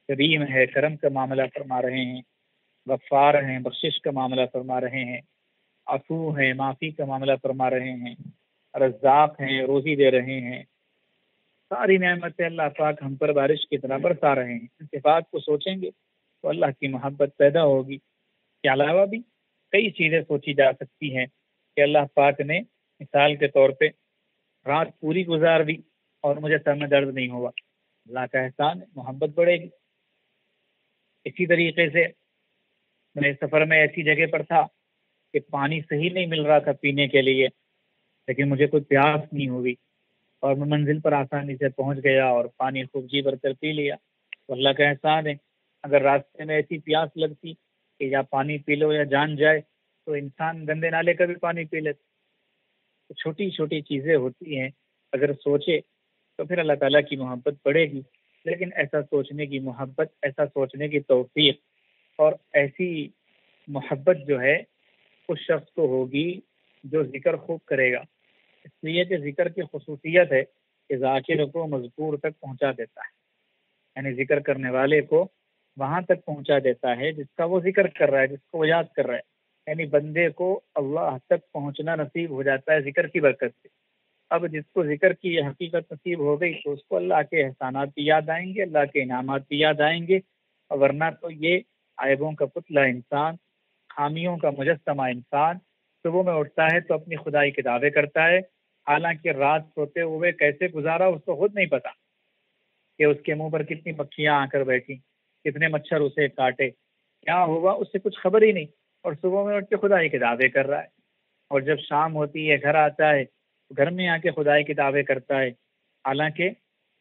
S1: کریم ہے، کرم کا معاملہ فرما رہے ہیں، غفار ہیں، بخشش کا معاملہ فرما رہے ہیں، عفو ہیں، معافی کا معاملہ فرما رہے ہیں، رزاق ہیں، روزی دے رہے ہیں۔ ساری نعمتیں اللہ پاک ہم پر بارش کی طرح برسا رہے ہیں۔ ان صفات کو سوچیں گے تو اللہ کی محبت پیدا ہوگی۔ اس کے علاوہ بھی کئی چیزیں سوچی جا سکتی ہیں کہ اللہ پاک نے مثال کے طور پہ رات پوری گزار دی اور مجھے سر میں درد نہیں ہوا، اللہ کا احسان ہے، محبت بڑھے گی۔ اسی طریقے سے میں سفر میں ایسی جگہ پر تھا کہ پانی صحیح نہیں مل رہا تھا پینے کے لیے، لیکن مجھے کوئی پیاس نہیں ہوئی اور میں منزل پر آسانی سے پہنچ گیا اور پانی خوب جی بھر کر پی لیا، تو اللہ کا احسان ہے۔ اگر راستے میں ایسی پیاس لگتی کہ یا پانی پی لو یا جان جائے تو انسان گندے نالے کا بھی پانی پی لیتا۔ تو چھوٹی چھوٹی چیزیں ہوتی ہیں، اگر سوچے تو پھر اللہ تعالیٰ کی محبت بڑھے گی۔ لیکن ایسا سوچنے کی محبت، ایسا سوچنے کی توفیق اور ایسی محبت جو ہے اس شخص کو ہوگی جو ذکر خوب کرے گا، اس لیے کہ ذکر کی خصوصیت ہے کہ ذاکر کو مذکور تک پہنچا دیتا ہے، یعنی ذکر کرنے والے کو وہاں تک پہنچا دیتا ہے جس کا وہ ذکر کر رہا ہے، جس کو وہ یاد کر رہا ہے، یعنی بندے کو اللہ تک پہنچنا نصیب ہو جاتا ہے ذکر کی برکت سے۔ اب جس کو ذکر کی یہ حقیقت نصیب ہو گئی تو اس کو اللہ کے احسانات بھی یاد آئیں گے، اللہ کے انعامات بھی یاد آئیں گے، ورنہ تو یہ عیبوں کا پتلا انسان، خامیوں کا مجسمہ انسان صبح میں اٹھتا ہے تو اپنی خدائی کے دعوے کرتا ہے، حالانکہ رات سوتے ہوئے کیسے گزارا اس کو خود نہیں پتا کہ اس کے منہ پر کتنی مکھیاں آ کر بیٹھی، کتنے مچھر اسے کاٹے، کیا ہوا اس سے کچھ خبر ہی نہیں، اور صبح میں اٹھ کے خدائی کے دعوے کر رہا ہے، اور جب شام ہوتی ہے گھر آتا ہے تو گھر میں آ کے خدائی کے دعوے کرتا ہے، حالانکہ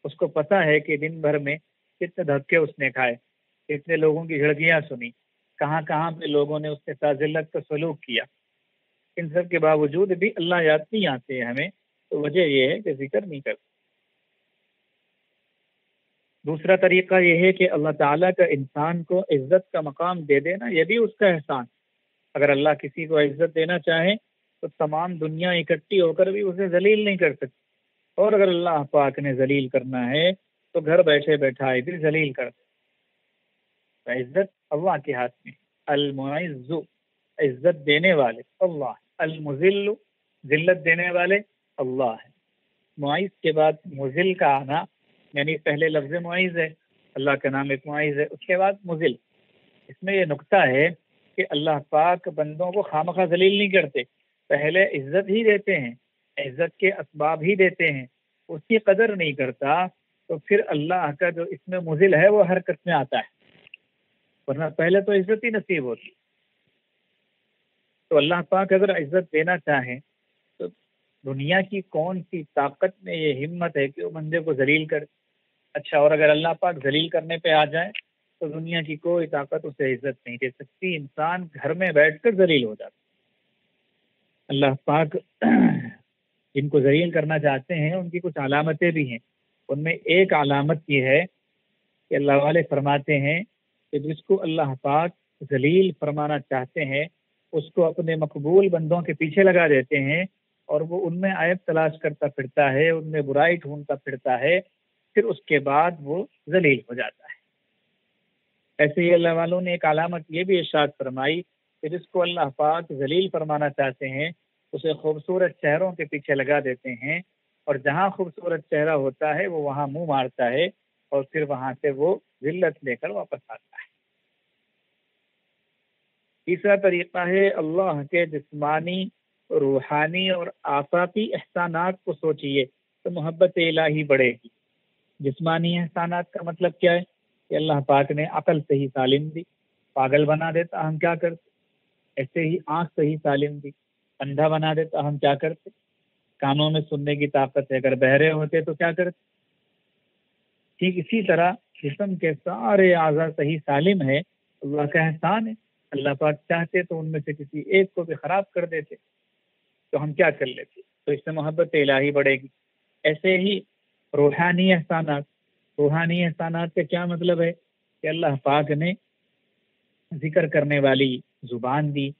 S1: اس کو پتا ہے کہ دن بھر میں کتنے دھکے اس نے کھائے، کتنے لوگوں کی جھڑکیاں سنی، کہاں کہاں پہ لوگوں نے اس کے ساتھ ذلت کا سلوک کیا۔ ان سب کے باوجود بھی اللہ یاد نہیں آتے ہیں ہمیں، تو وجہ یہ ہے کہ ذکر نہیں کرتے۔ دوسرا طریقہ یہ ہے کہ اللہ تعالیٰ کا انسان کو عزت کا مقام دے دینا، یہ بھی اس کا احسان۔ اگر اللہ کسی کو عزت دینا چاہے تو تمام دنیا اکٹھی ہو کر بھی اسے ذلیل نہیں کر سکتی، اور اگر اللہ پاک نے ذلیل کرنا ہے تو گھر بیٹھے بیٹھائے بھی ذلیل کر دے۔ عزت اللہ کے ہاتھ میں، المعز عزت دینے والے اللہ، المذل ذلت دینے والے اللہ ہے۔ معیز کے بعد مذل کا آنا، یعنی پہلے لفظ معیز ہے، اللہ کا نام ایک معیز ہے، اس کے بعد مذل۔ اس میں یہ نقطہ ہے کہ اللہ پاک بندوں کو خامخواہ ذلیل نہیں کرتے، پہلے عزت ہی دیتے ہیں، عزت کے اسباب ہی دیتے ہیں، اس کی قدر نہیں کرتا تو پھر اللہ کا جو اس میں مذل ہے وہ حرکت میں آتا ہے، ورنہ پہلے تو عزت ہی نصیب ہوتی۔ تو اللہ پاک اگر عزت دینا چاہیں تو دنیا کی کون سی طاقت میں یہ ہمت ہے کہ وہ بندے کو ذلیل کرے؟ اچھا، اور اگر اللہ پاک ذلیل کرنے پہ آ جائے تو دنیا کی کوئی طاقت اسے عزت نہیں دے سکتی، انسان گھر میں بیٹھ کر ذلیل ہو جاتا۔ اللہ پاک جن کو ذلیل کرنا چاہتے ہیں ان کی کچھ علامتیں بھی ہیں، ان میں ایک علامت یہ ہے کہ اللہ والے فرماتے ہیں کہ جس کو اللہ پاک ذلیل فرمانا چاہتے ہیں اس کو اپنے مقبول بندوں کے پیچھے لگا دیتے ہیں، اور وہ ان میں عیب تلاش کرتا پھرتا ہے، ان میں برائی ڈھونڈتا پھرتا ہے، پھر اس کے بعد وہ ذلیل ہو جاتا ہے۔ ایسے ہی اللہ والوں نے ایک علامت یہ بھی ارشاد فرمائی کہ جس کو اللہ پاک ذلیل فرمانا چاہتے ہیں اسے خوبصورت چہروں کے پیچھے لگا دیتے ہیں، اور جہاں خوبصورت چہرہ ہوتا ہے وہ وہاں منہ مارتا ہے، اور پھر وہاں سے وہ ذلت لے کر واپس آتا ہے۔ تیسرا طریقہ ہے اللہ کے جسمانی، روحانی اور آفاقی احسانات کو سوچیے تو محبت الہی بڑھے گی۔ جسمانی احسانات کا مطلب کیا ہے کہ اللہ پاک نے عقل صحیح سالم دی، پاگل بنا دیتا ہم کیا کرتے؟ ایسے ہی آنکھ صحیح سالم دی، اندھا بنا دیتا ہم کیا کرتے؟ کانوں میں سننے کی طاقت ہے، اگر بہرے ہوتے تو کیا کرتے؟ ٹھیک اسی طرح جسم کے سارے اعضاء صحیح سالم ہے، اللہ کا احسان ہے۔ اللہ پاک چاہتے تو ان میں سے کسی ایک کو بھی خراب کر دیتے، تو ہم کیا کر لیتے؟ تو اس سے محبت الہی بڑھے گی۔ ایسے ہی روحانی احسانات، روحانی احسانات کا کیا مطلب ہے کہ اللہ پاک نے ذکر کرنے والی زبان دی،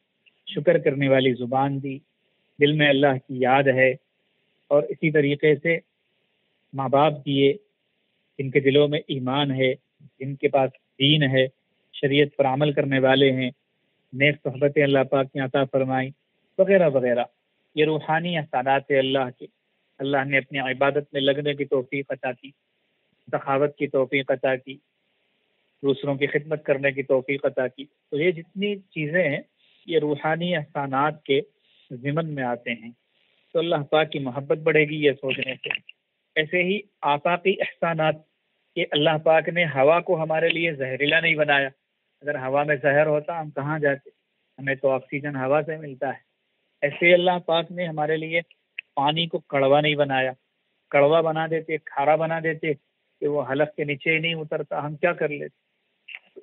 S1: شکر کرنے والی زبان دی، دل میں اللہ کی یاد ہے، اور اسی طریقے سے ماں باپ دیے جن کے دلوں میں ایمان ہے، جن کے پاس دین ہے، شریعت پر عمل کرنے والے ہیں، نیک صحبتیں اللہ پاک نے عطا فرمائی، وغیرہ وغیرہ۔ یہ روحانی احسانات اللہ کے، اللہ نے اپنی عبادت میں لگنے کی توفیق عطا کی، سخاوت کی توفیق عطا کی، دوسروں کی خدمت کرنے کی توفیق عطا کی۔ تو یہ جتنی چیزیں ہیں یہ روحانی احسانات کے ضمن میں آتے ہیں، تو اللہ پاک کی محبت بڑھے گی یہ سوچنے سے۔ ایسے ہی آفاقی احسانات کہ اللہ پاک نے ہوا کو ہمارے لیے زہریلا نہیں بنایا، اگر ہوا میں زہر ہوتا ہم کہاں جاتے؟ ہمیں تو آکسیجن ہوا سے ملتا ہے۔ ایسے اللہ پاک نے ہمارے لیے پانی کو کڑوا نہیں بنایا، کڑوا بنا دیتے، کھارا بنا دیتے کہ وہ حلق کے نیچے ہی نہیں اترتا، ہم کیا کر لیتے؟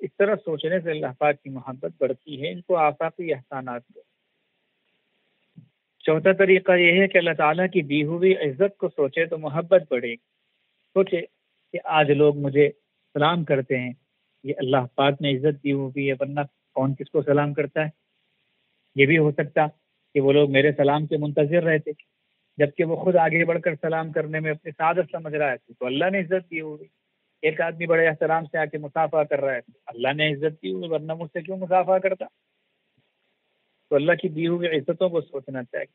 S1: اس طرح سوچنے سے اللہ پاک کی محبت بڑھتی ہے۔ ان کو آفاقی احسانات کو۔ چوتھا طریقہ یہ ہے کہ اللہ تعالیٰ کی دی ہوئی عزت کو سوچے تو محبت بڑھے گی۔ سوچے کہ آج لوگ مجھے سلام کرتے ہیں، یہ اللہ پاک نے عزت دی ہوئی ہے، ورنہ کون کس کو سلام کرتا ہے؟ یہ بھی ہو سکتا کہ وہ لوگ میرے سلام کے منتظر رہتے، جبکہ وہ خود آگے بڑھ کر سلام کرنے میں اپنی سعادت سمجھ رہا ہے، تو اللہ نے عزت دی ہوئی۔ ایک آدمی بڑے احترام سے آ کے مصافحہ کر رہا ہے، اللہ نے عزت دی ہوئی، ورنہ مجھ سے کیوں مصافحہ کرتا؟ تو اللہ کی دی ہوئی عزتوں کو سوچنا چاہیے۔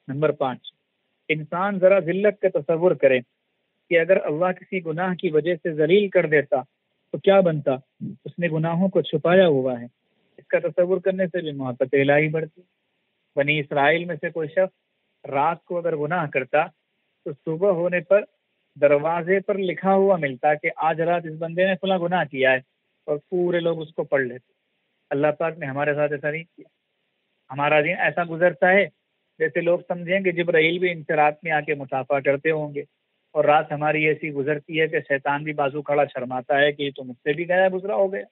S1: نمبر 5، انسان ذرا ذلت کا تصور کرے کہ اگر اللہ کسی گناہ کی وجہ سے ذلیل کر دیتا تو کیا بنتا؟ اس نے گناہوں کو چھپایا ہوا ہے۔ اس کا تصور کرنے سے بھی محبت الہی بڑھتی۔ بنی اسرائیل میں سے کوئی شخص رات کو اگر گناہ کرتا تو صبح ہونے پر دروازے پر لکھا ہوا ملتا کہ آج رات اس بندے نے فلاں گناہ کیا ہے، اور پورے لوگ اس کو پڑھ لیتے۔ اللہ پاک نے ہمارے ساتھ ایسا نہیں کیا۔ ہمارا دن ایسا گزرتا ہے جیسے لوگ سمجھیں کہ جبرائیل بھی ان سے رات میں آ کے مصافحہ کرتے ہوں گے، اور رات ہماری ایسی گزرتی ہے کہ شیطان بھی بازو کھڑا شرماتا ہے کہ یہ تو مجھ سے بھی گیا گزرا ہو گیا،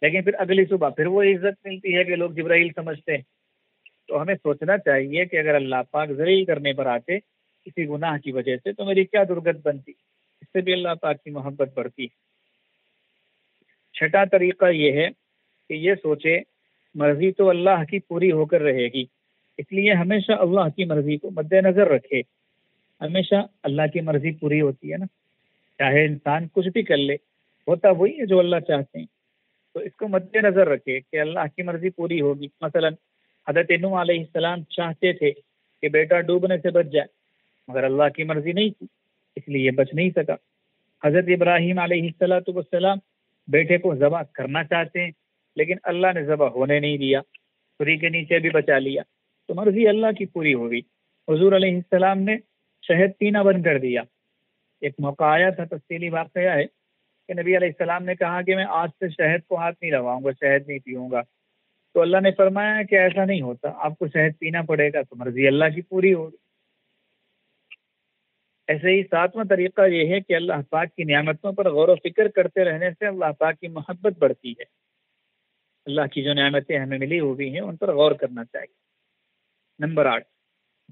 S1: لیکن پھر اگلی صبح پھر وہ عزت ملتی ہے کہ لوگ جبرائیل سمجھتے ہیں۔ تو ہمیں سوچنا چاہیے کہ اگر اللہ پاک ذلیل کرنے پر آتے کسی گناہ کی وجہ سے تو میری کیا درگت بنتی؟ اس سے بھی اللہ پاک کی محبت بڑھتی ہے۔ چھٹا طریقہ یہ ہے کہ یہ سوچے مرضی تو اللہ کی پوری ہو کر رہے گی، اس لیے ہمیشہ اللہ کی مرضی کو مد نظر رکھے۔ ہمیشہ اللہ کی مرضی پوری ہوتی ہے نا، چاہے انسان کچھ بھی کر لے، ہوتا وہی ہے جو اللہ چاہتے ہیں، تو اس کو مد نظر رکھے کہ اللہ کی مرضی پوری ہوگی۔ مثلا حضرت نوح علیہ السلام چاہتے تھے کہ بیٹا ڈوبنے سے بچ جائے، مگر اللہ کی مرضی نہیں تھی، اس لیے یہ بچ نہیں سکا۔ حضرت ابراہیم علیہ السلام بیٹے کو ذبح کرنا چاہتے ہیں، لیکن اللہ نے ذبح ہونے نہیں دیا، چھری کے نیچے بھی بچا لیا، تو مرضی اللہ کی پوری ہوگی۔ حضور علیہ السلام نے شہد پینا بند کر دیا۔ ایک موقع آیا تھا، تفصیلی واقعہ ہے کہ نبی علیہ السلام نے کہا کہ میں آج سے شہد کو ہاتھ نہیں لگاؤں گا، شہد نہیں پیوں گا، تو اللہ نے فرمایا کہ ایسا نہیں ہوتا، آپ کو شہد پینا پڑے گا، تو مرضی اللہ کی پوری ہوگی۔ ایسے ہی ساتواں طریقہ یہ ہے کہ اللہ پاک کی نعمتوں پر غور و فکر کرتے رہنے سے اللہ پاک کی محبت بڑھتی ہے۔ اللہ کی جو نعمتیں ہمیں ملی ہوئی ہیں ان پر غور کرنا چاہیے۔ نمبر 8،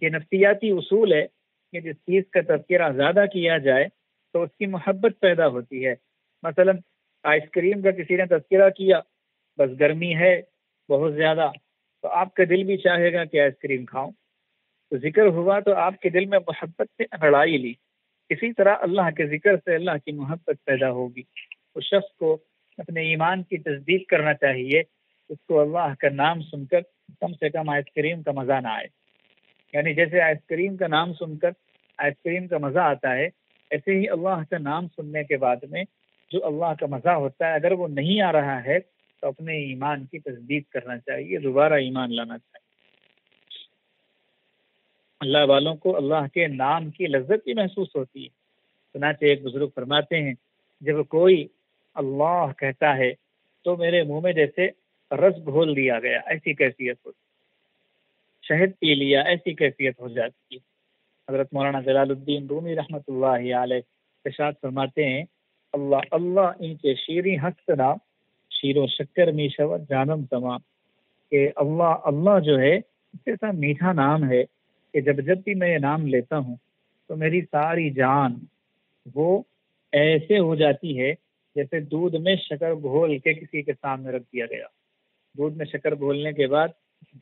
S1: یہ نفسیاتی اصول ہے کہ جس چیز کا تذکرہ زیادہ کیا جائے تو اس کی محبت پیدا ہوتی ہے۔ مثلا آئس کریم کا کسی نے تذکرہ کیا، بس گرمی ہے بہت زیادہ، تو آپ کا دل بھی چاہے گا کہ آئس کریم کھاؤں، تو ذکر ہوا تو آپ کے دل میں محبت سے انگڑائی لی۔ اسی طرح اللہ کے ذکر سے اللہ کی محبت پیدا ہوگی۔ اس شخص کو اپنے ایمان کی تصدیق کرنا چاہیے، اس کو اللہ کا نام سن کر کم سے کم آئس کریم کا مزہ نہ آئے، یعنی جیسے آئس کریم کا نام سن کر آئس کریم کا مزہ آتا ہے، ایسے ہی اللہ کا نام سننے کے بعد میں جو اللہ کا مزہ ہوتا ہے اگر وہ نہیں آ رہا ہے تو اپنے ایمان کی تصدیق کرنا چاہیے، دوبارہ ایمان لانا چاہیے۔ اللہ والوں کو اللہ کے نام کی لذت بھی محسوس ہوتی ہے۔ چنانچہ ایک بزرگ فرماتے ہیں جب کوئی اللہ کہتا ہے تو میرے منہ میں جیسے رس گھول دیا گیا ایسی کیفیت ہوتی، شہد پی لیا ایسی کیفیت ہو جاتی ہے۔ حضرت مولانا جلال الدین رومی رحمۃ اللہ علیہ ارشاد فرماتے ہیں اللہ اللہ ان کے شیریں ہست نام شیر و شکر می شود جانم تمام، کہ اللہ اللہ جو ہے اس ایسا میٹھا نام ہے کہ جب جب بھی میں یہ نام لیتا ہوں تو میری ساری جان وہ ایسے ہو جاتی ہے جیسے دودھ میں شکر گھول کے کسی کے سامنے رکھ دیا گیا۔ دودھ میں شکر گھولنے کے بعد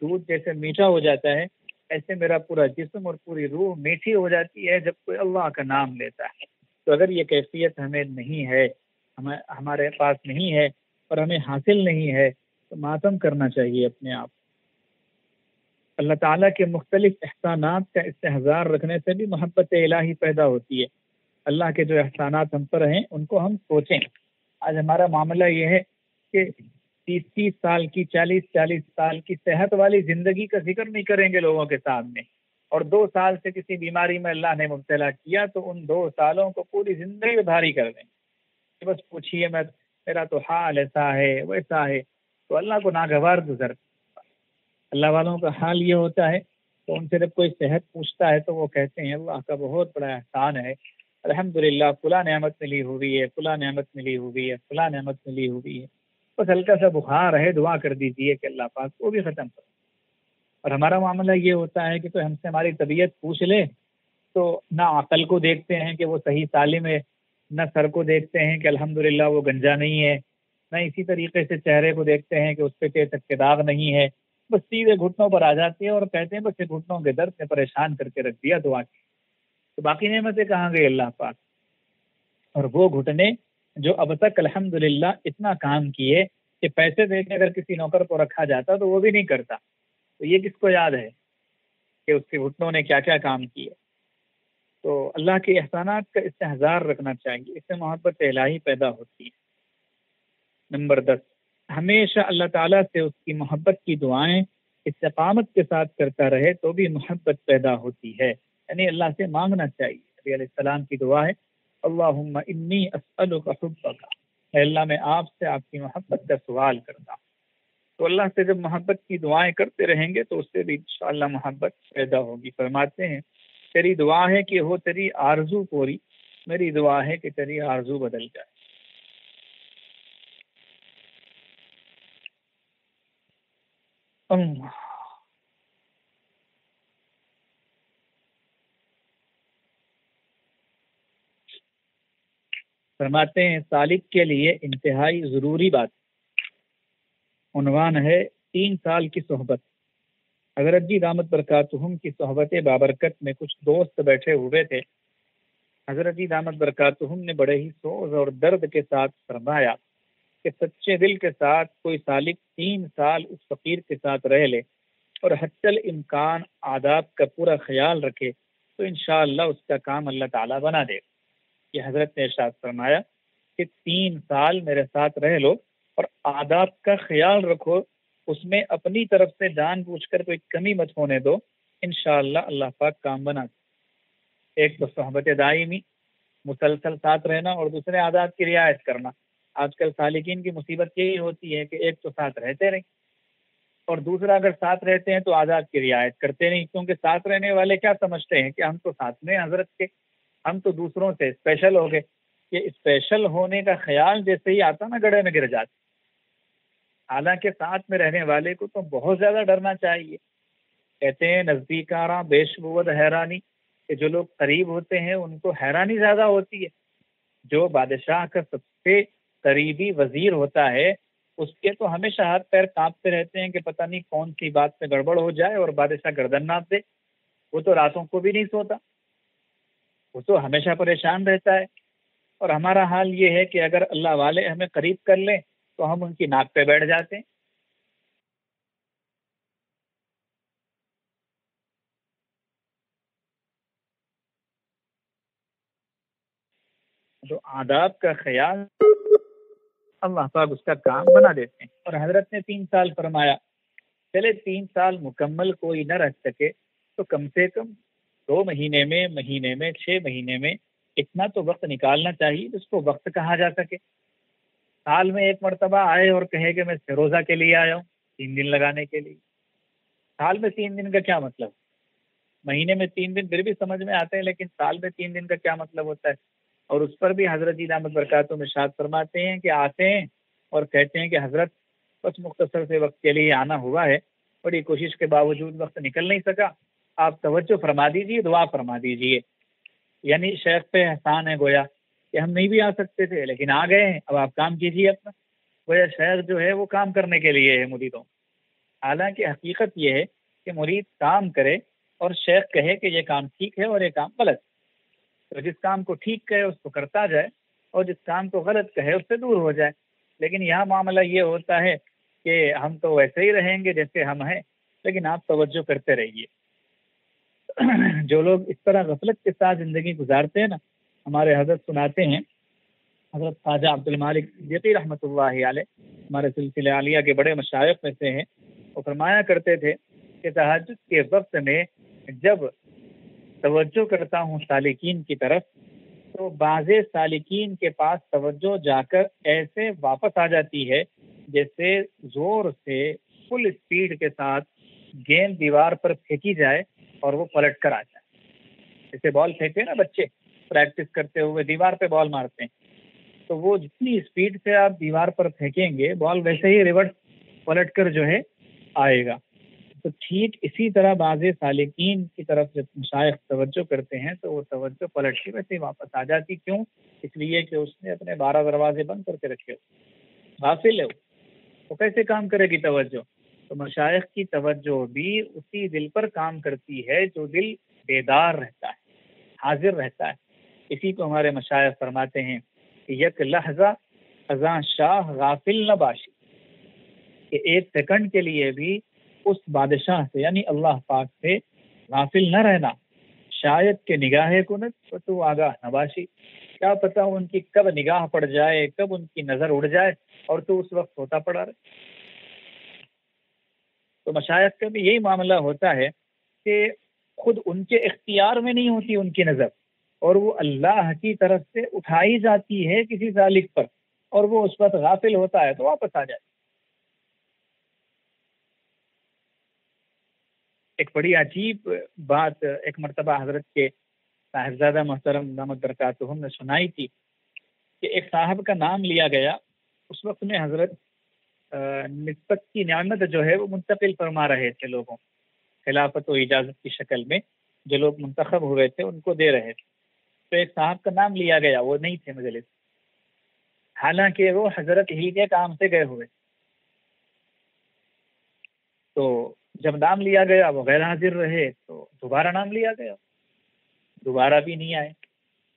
S1: دودھ جیسے میٹھا ہو جاتا ہے، ایسے میرا پورا جسم اور پوری روح میٹھی ہو جاتی ہے جب کوئی اللہ کا نام لیتا ہے۔ تو اگر یہ کیفیت ہمیں نہیں ہے، ہمارے پاس نہیں ہے اور ہمیں حاصل نہیں ہے تو ماتم کرنا چاہیے اپنے آپ۔ اللہ تعالیٰ کے مختلف احسانات کا استحضار رکھنے سے بھی محبت الہی پیدا ہوتی ہے۔ اللہ کے جو احسانات ہم پر ہیں ان کو ہم سوچیں۔ آج ہمارا معاملہ یہ ہے کہ 30 سال کی 40 سال کی صحت والی زندگی کا ذکر نہیں کریں گے لوگوں کے سامنے، اور 2 سال سے کسی بیماری میں اللہ نے مبتلا کیا تو ان 2 سالوں کو پوری زندگی بھاری کر دیں کہ بس پوچھیے مت، میرا تو حال ایسا ہے ویسا ہے، تو اللہ کو ناگوار گزر۔ اللہ والوں کا حال یہ ہوتا ہے تو ان سے جب کوئی صحت پوچھتا ہے تو وہ کہتے ہیں اللہ کا بہت بڑا احسان ہے، الحمدللہ فلاں نعمت ملی ہوئی ہے، فلاں نعمت ملی ہوئی ہے، فلاں نعمت ملی ہوئی ہے، بس ہلکا سا بخار ہے، دعا کر دیجیے کہ اللہ پاک وہ بھی ختم کرے۔ اور ہمارا معاملہ یہ ہوتا ہے کہ کوئی ہم سے ہماری طبیعت پوچھ لے تو نہ عقل کو دیکھتے ہیں کہ وہ صحیح سالم ہے، نہ سر کو دیکھتے ہیں کہ الحمدللہ وہ گنجا نہیں ہے، نہ اسی طریقے سے چہرے کو دیکھتے ہیں کہ اس پہ کے داغ نہیں ہے، بس سیدھے گھٹنوں پر آ جاتے ہیں اور کہتے ہیں بس یہ گھٹنوں کے درد نے پریشان کر کے رکھ دیا دعا کی، تو باقی نعمتیں کہاں گئی اللہ پاک؟ اور وہ گھٹنے جو اب تک الحمدللہ اتنا کام کیے کہ پیسے دے کے اگر کسی نوکر کو رکھا جاتا تو وہ بھی نہیں کرتا، تو یہ کس کو یاد ہے کہ اس کے گھٹنوں نے کیا کیا کام کیے؟ تو اللہ کے احسانات کا استحضار رکھنا چاہیے، اس سے محبت الہی پیدا ہوتی ہے۔ نمبر 10، ہمیشہ اللہ تعالیٰ سے اس کی محبت کی دعائیں استقامت کے ساتھ کرتا رہے تو بھی محبت پیدا ہوتی ہے، یعنی اللہ سے مانگنا چاہیے۔ نبی علیہ السلام کی دعا ہے اللہم انی اسألک حبک، اے اللہ میں آپ سے آپ کی محبت کا سوال کرتا ہوں۔ تو اللہ سے جب محبت کی دعائیں کرتے رہیں گے تو اس سے بھی انشاءاللہ محبت پیدا ہوگی۔ فرماتے ہیں تیری دعا ہے کہ ہو تیری آرزو پوری، میری دعا ہے کہ تیری آرزو بدل جائے۔ اللہ فرماتے ہیں سالک کے لیے انتہائی ضروری بات، عنوان ہے 3 سال کی صحبت۔ حضرت جی دامت برکاتہم کی صحبت بابرکت میں کچھ دوست بیٹھے ہوئے تھے۔ حضرت جی دامت برکاتہم نے بڑے ہی سوز اور درد کے ساتھ فرمایا کہ سچے دل کے ساتھ کوئی سالک 3 سال اس فقیر کے ساتھ رہ لے اور حتی الامکان آداب کا پورا خیال رکھے تو انشاءاللہ اس کا کام اللہ تعالیٰ بنا دے۔ یہ حضرت نے ارشاد فرمایا کہ 3 سال میرے ساتھ رہ لو اور آداب کا خیال رکھو، اس میں اپنی طرف سے جان بوجھ کر کوئی کمی مت ہونے دو، انشاءاللہ اللہ پاک کام بنا دے۔ ایک تو صحبت دائمی، مسلسل ساتھ رہنا، اور دوسرے آداب کی رعایت کرنا۔ آج کل سالکین کی مصیبت یہی ہوتی ہے کہ ایک تو ساتھ رہتے رہیں اور دوسرا اگر ساتھ رہتے ہیں تو آداب کی رعایت کرتے نہیں، کیونکہ ساتھ رہنے والے کیا سمجھتے ہیں کہ ہم تو ساتھ میں حضرت کے، ہم تو دوسروں سے اسپیشل ہو گئے۔ یہ اسپیشل ہونے کا خیال جیسے ہی آتا نا گڑھے میں گر جاتے۔ حالانکہ ساتھ میں رہنے والے کو تو بہت زیادہ ڈرنا چاہیے۔ کہتے ہیں نزدیک آراں بیش بود حیرانی، کہ جو لوگ قریب ہوتے ہیں ان کو حیرانی زیادہ ہوتی ہے۔ جو بادشاہ کا سب سے قریبی وزیر ہوتا ہے اس کے تو ہمیشہ ہاتھ پیر کانپتے رہتے ہیں کہ پتہ نہیں کون سی بات میں گڑبڑ ہو جائے اور بادشاہ گردن ناپ دے۔ وہ تو راتوں کو بھی نہیں سوتا، وہ تو ہمیشہ پریشان رہتا ہے۔ اور ہمارا حال یہ ہے کہ اگر اللہ والے ہمیں قریب کر لیں تو ہم ان کی ناک پہ بیٹھ جاتے ہیں۔ تو آداب کا خیال اللہ پاک اس کا کام بنا دیتے ہیں۔ اور حضرت نے 3 سال فرمایا، چلے 3 سال مکمل کوئی نہ رہ سکے تو کم سے کم 2 مہینے میں، مہینے میں، 6 مہینے میں اتنا تو وقت نکالنا چاہیے جس کو وقت کہا جا سکے۔ سال میں ایک مرتبہ آئے اور کہے کہ میں فیروزہ کے لیے آیا ہوں 3 دن لگانے کے لیے، سال میں 3 دن کا کیا مطلب؟ مہینے میں 3 دن پھر بھی سمجھ میں آتے ہیں، لیکن سال میں 3 دن کا کیا مطلب ہوتا ہے؟ اور اس پر بھی حضرت جی دامت برکاتہم ارشاد فرماتے ہیں کہ آتے ہیں اور کہتے ہیں کہ حضرت بس مختصر سے وقت کے لیے آنا ہوا ہے، بڑی کوشش کے باوجود وقت نکل نہیں سکا، آپ توجہ فرما دیجیے، دعا فرما دیجیے۔ یعنی شیخ پہ احسان ہے گویا کہ ہم نہیں بھی آ سکتے تھے لیکن آ گئے ہیں، اب آپ کام کیجیے اپنا۔ گویا شیخ جو ہے وہ کام کرنے کے لیے ہے مریدوں، حالانکہ حقیقت یہ ہے کہ مرید کام کرے اور شیخ کہے کہ یہ کام ٹھیک ہے اور یہ کام غلط، تو جس کام کو ٹھیک کہے اس کو کرتا جائے اور جس کام کو غلط کہے اس سے دور ہو جائے۔ لیکن یہاں معاملہ یہ ہوتا ہے کہ ہم تو ویسے ہی رہیں گے جیسے ہم ہیں، لیکن آپ توجہ کرتے رہیے۔ جو لوگ اس طرح غفلت کے ساتھ زندگی گزارتے ہیں نا، ہمارے حضرت سناتے ہیں، حضرت خواجہ عبد المالک صدیقی رحمۃ اللہ علیہ ہمارے سلسلہ عالیہ کے بڑے مشائخ میں سے ہیں، وہ فرمایا کرتے تھے کہ تہجد کے وقت میں جب توجہ کرتا ہوں سالکین کی طرف تو بعض سالکین کے پاس توجہ جا کر ایسے واپس آ جاتی ہے جیسے زور سے فل اسپیڈ کے ساتھ گیند دیوار پر پھینکی جائے اور وہ پلٹ کر آ جائے۔ جیسے بال پھینکتے ہیں نا بچے پریکٹس کرتے ہوئے دیوار پہ بال مارتے ہیں، تو وہ جتنی اسپیڈ سے آپ دیوار پر پھینکیں گے بال ویسے ہی ریورس پلٹ کر جو ہے آئے گا۔ تو ٹھیک اسی طرح بعض سالکین کی طرف جب مشائخ توجہ کرتے ہیں تو وہ توجہ پلٹ کے ویسے ہی واپس آ جاتی، کیوں؟ اس لیے کہ اس نے اپنے 12 دروازے بند کر کے رکھے، غافل ہے وہ کیسے کام کرے گی توجہ؟ تو مشائخ کی توجہ بھی اسی دل پر کام کرتی ہے جو دل بیدار رہتا ہے، حاضر رہتا ہے۔ اسی کو ہمارے مشائخ فرماتے ہیں کہ یک لحظہ خزاں شاہ غافل نہ باشی، کہ ایک سیکنڈ کے لیے بھی اس بادشاہ سے یعنی اللہ پاک سے غافل نہ رہنا، شاید کہ نگاہ کنت تو آگاہ نباشی، کیا پتہ ان کی کب نگاہ پڑ جائے، کب ان کی نظر اڑ جائے اور تو اس وقت ہوتا پڑا رہے۔ تو مشائخ کا بھی یہی معاملہ ہوتا ہے کہ خود ان کے اختیار میں نہیں ہوتی ان کی نظر، اور وہ اللہ کی طرف سے اٹھائی جاتی ہے کسی سالک پر، اور وہ اس وقت غافل ہوتا ہے تو واپس آ جائے۔ ایک بڑی عجیب بات ایک مرتبہ حضرت کے صاحبزادہ محترم دامت برکاتہم نے سنائی تھی کہ ایک صاحب کا نام لیا گیا، اس وقت میں حضرت نسبت کی نعمت جو ہے وہ منتقل فرما رہے تھے لوگوں، خلافت و اجازت کی شکل میں جو لوگ منتخب ہوئے تھے ان کو دے رہے تھے، تو ایک صاحب کا نام لیا گیا، وہ نہیں تھے مجلس، حالانکہ وہ حضرت ہی کے کام سے گئے ہوئے، تو جب نام لیا گیا وہ غیر حاضر رہے تو دوبارہ نام لیا گیا، دوبارہ بھی نہیں آئے،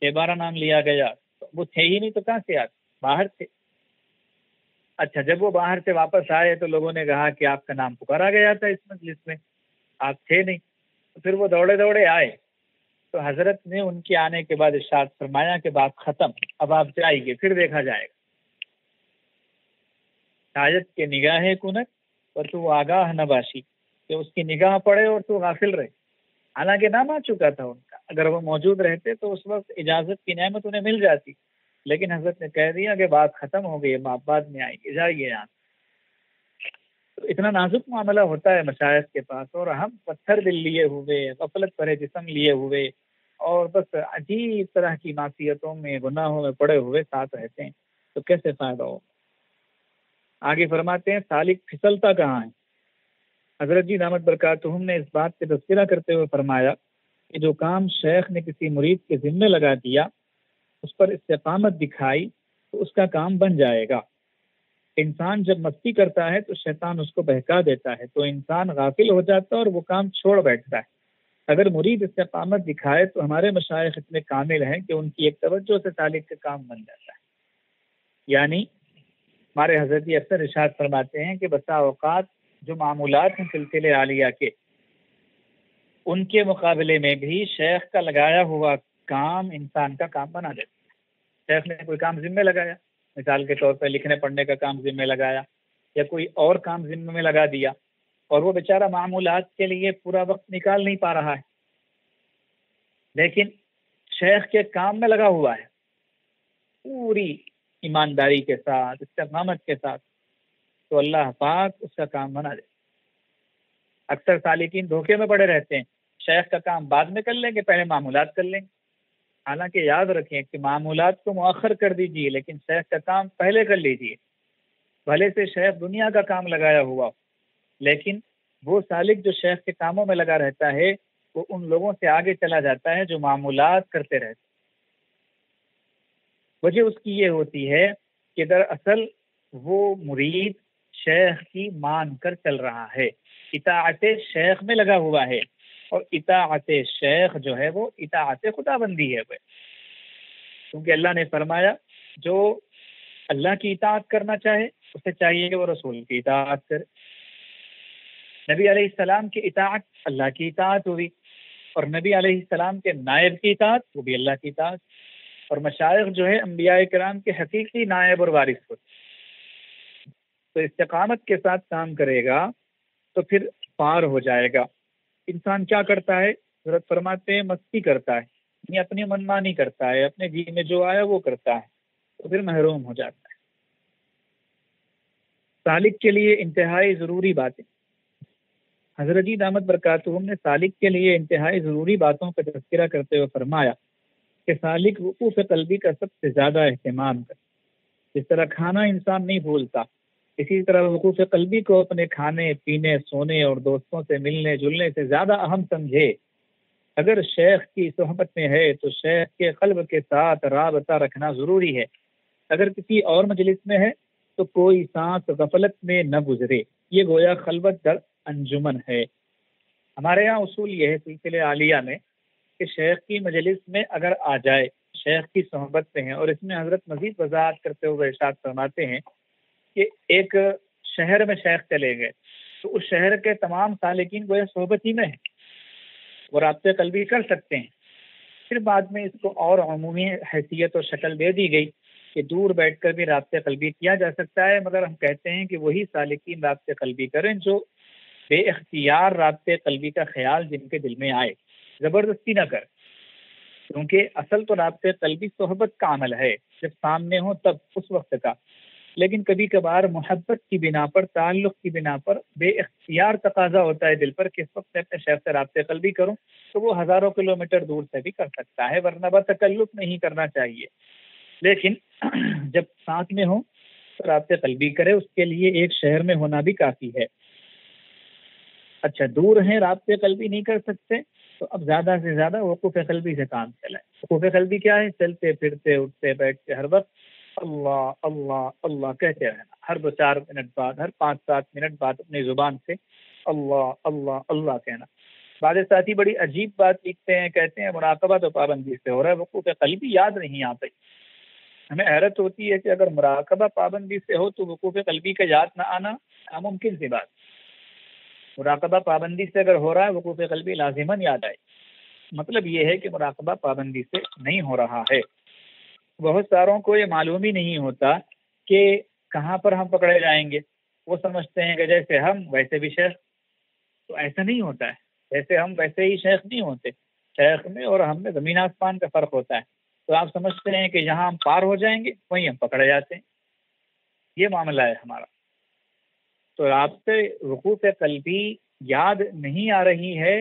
S1: 6 بار نام لیا گیا تو وہ تھے ہی نہیں، تو کہاں سے آتے؟ باہر تھے۔ اچھا جب وہ باہر سے واپس آئے تو لوگوں نے کہا کہ آپ کا نام پکارا گیا تھا اس مجلس میں، آپ تھے نہیں، تو پھر وہ دوڑے دوڑے آئے، تو حضرت نے ان کے آنے کے بعد ارشاد فرمایا کہ بات ختم، اب آپ جائیے، پھر دیکھا جائے گا، شاید کہ نگاہ کنت اور تو آگاہ نباشی، کہ اس کی نگاہ پڑے اور تو غافل رہے، حالانکہ نام آ چکا تھا ان کا، اگر وہ موجود رہتے تو اس وقت اجازت کی نعمت انہیں مل جاتی، لیکن حضرت نے کہہ دیا کہ بات ختم ہو گئی، آپ بعد میں آئیں گے، جائیے یہاں۔ تو اتنا نازک معاملہ ہوتا ہے مشائخ کے پاس، اور ہم پتھر دل لیے ہوئے، غفلت بھرے جسم لیے ہوئے، اور بس عجیب طرح کی معصیتوں میں گناہوں میں پڑے ہوئے ساتھ رہتے ہیں، تو کیسے فائدہ ہو؟ آگے فرماتے ہیں سالک پھسلتا کہاں ہے؟ حضرت جی دامت برکاتہم نے اس بات سے تذکرہ کرتے ہوئے فرمایا کہ جو کام شیخ نے کسی مرید کے ذمہ لگا دیا، اس پر استقامت دکھائی تو اس کا کام بن جائے گا۔ انسان جب مستی کرتا ہے تو شیطان اس کو بہکا دیتا ہے، تو انسان غافل ہو جاتا ہے اور وہ کام چھوڑ بیٹھتا ہے۔ اگر مرید استقامت دکھائے تو ہمارے مشائخ اتنے کامل ہیں کہ ان کی ایک توجہ سے سالک کا کام بن جاتا ہے۔ یعنی ہمارے حضرت جی اکثر ارشاد فرماتے ہیں کہ بسا اوقات جو معمولات ہیں سلسلے عالیہ کے، ان کے مقابلے میں بھی شیخ کا لگایا ہوا کام انسان کا کام بنا دیتا ہے۔ شیخ نے کوئی کام ذمہ لگایا، مثال کے طور پہ لکھنے پڑھنے کا کام ذمہ لگایا یا کوئی اور کام ذمہ میں لگا دیا، اور وہ بیچارہ معمولات کے لیے پورا وقت نکال نہیں پا رہا ہے،
S2: لیکن شیخ کے کام میں لگا ہوا ہے پوری ایمانداری کے ساتھ، استقامت کے ساتھ، تو اللہ پاک اس کا کام بنا دے۔ اکثر سالکین دھوکے میں پڑے رہتے ہیں، شیخ کا کام بعد میں کر لیں گے، پہلے معمولات کر لیں گے۔ حالانکہ یاد رکھیں کہ معمولات کو مؤخر کر دیجیے، لیکن شیخ کا کام پہلے کر لیجیے۔ بھلے سے شیخ دنیا کا کام لگایا ہوا ہو، لیکن وہ سالک جو شیخ کے کاموں میں لگا رہتا ہے وہ ان لوگوں سے آگے چلا جاتا ہے جو معمولات کرتے رہتے۔ وجہ اس کی یہ ہوتی ہے کہ دراصل وہ مرید شیخ کی مان کر چل رہا ہے، اطاعت شیخ میں لگا ہوا ہے، اور اطاعت شیخ جو ہے وہ اطاعت خدا بندی ہے۔ کیونکہ اللہ نے فرمایا جو اللہ کی اطاعت کرنا چاہے اسے چاہیے کہ وہ رسول کی اطاعت کرے۔ نبی علیہ السلام کی اطاعت اللہ کی اطاعت ہوئی، اور نبی علیہ السلام کے نائب کی اطاعت وہ بھی اللہ کی اطاعت، اور مشائخ جو ہے انبیاء کرام کے حقیقی نائب اور وارث ہوتے۔ تو استقامت کے ساتھ کام کرے گا تو پھر پار ہو جائے گا۔ انسان کیا کرتا ہے؟ حضرت فرماتے ہیں مستی کرتا ہے، یعنی اپنی منمانی کرتا ہے، اپنے جی میں جو آیا وہ کرتا ہے، تو پھر محروم ہو جاتا ہے۔ سالک کے لیے انتہائی ضروری باتیں، حضرت جی دامت برکاتہم نے سالک کے لیے انتہائی ضروری باتوں کا تذکرہ کرتے ہوئے فرمایا کہ سالک وقوف قلبی کا سب سے زیادہ اہتمام کرے۔ جس طرح کھانا انسان نہیں بھولتا، اسی طرح وقوف قلبی کو اپنے کھانے پینے، سونے اور دوستوں سے ملنے جلنے سے زیادہ اہم سمجھے۔ اگر شیخ کی صحبت میں ہے تو شیخ کے قلب کے ساتھ رابطہ رکھنا ضروری ہے۔ اگر کسی اور مجلس میں ہے تو کوئی سانس غفلت میں نہ گزرے، یہ گویا خلوت در انجمن ہے۔ ہمارے یہاں اصول یہ ہے سلسلے عالیہ میں کہ شیخ کی مجلس میں اگر آ جائے، شیخ کی صحبت میں ہے، اور اس میں حضرت مزید وضاحت کرتے ہوئے ارشاد فرماتے ہیں کہ ایک شہر میں شیخ چلے گئے تو اس شہر کے تمام سالکین گویا صحبت ہی میں ہے، وہ رابطے قلبی کر سکتے ہیں۔ پھر بعد میں اس کو اور عمومی حیثیت اور شکل دے دی گئی کہ دور بیٹھ کر بھی رابطے قلبی کیا جا سکتا ہے، مگر ہم کہتے ہیں کہ وہی سالکین رابطے قلبی کریں جو بے اختیار رابطے قلبی کا خیال جن کے دل میں آئے، زبردستی نہ کر، کیونکہ اصل تو رابطے قلبی صحبت کا عمل ہے، جب سامنے ہو تب اس وقت کا۔ لیکن کبھی کبھار محبت کی بنا پر، تعلق کی بنا پر بے اختیار تقاضا ہوتا ہے دل پر کہ اس وقت میں اپنے شیخ سے رابطے قلبی کروں، تو وہ ہزاروں کلومیٹر دور سے بھی کر سکتا ہے، ورنہ بتکلف نہیں کرنا چاہیے۔ لیکن جب ساتھ میں ہو تو رابطے قلبی کرے، اس کے لیے ایک شہر میں ہونا بھی کافی ہے۔ اچھا دور ہیں، رابطے قلبی نہیں کر سکتے، تو اب زیادہ سے زیادہ وقوف قلبی سے کام چلائیں۔ وقوف قلبی کیا ہے؟ چلتے پھرتے اٹھتے بیٹھتے ہر وقت اللہ اللہ اللہ کہتے رہنا، ہر 2-4 منٹ بعد، ہر 5-7 منٹ بعد اپنی زبان سے اللہ اللہ اللہ کہنا۔ بعض ساتھی بڑی عجیب بات لکھتے ہیں، کہتے ہیں مراقبہ تو پابندی سے ہو رہا ہے، وقوف قلبی یاد نہیں آتا۔ ہمیں حیرت ہوتی ہے کہ اگر مراقبہ پابندی سے ہو تو وقوف قلبی کا یاد نہ آنا ناممکن سی بات۔ مراقبہ پابندی سے اگر ہو رہا ہے، وقوف قلبی لازماً یاد آئے۔ مطلب یہ ہے کہ مراقبہ پابندی سے نہیں ہو رہا ہے۔ بہت ساروں کو یہ معلوم ہی نہیں ہوتا کہ کہاں پر ہم پکڑے جائیں گے۔ وہ سمجھتے ہیں کہ جیسے ہم ویسے بھی شیخ، تو ایسا نہیں ہوتا ہے۔ جیسے ہم ویسے ہی شیخ نہیں ہوتے، شیخ میں اور ہم میں زمین آسمان کا فرق ہوتا ہے۔ تو آپ سمجھتے ہیں کہ یہاں ہم پار ہو جائیں گے، وہیں ہم پکڑے جاتے ہیں۔ یہ معاملہ ہے ہمارا۔ تو رابطے وقوف قلبی یاد نہیں آ رہی ہے،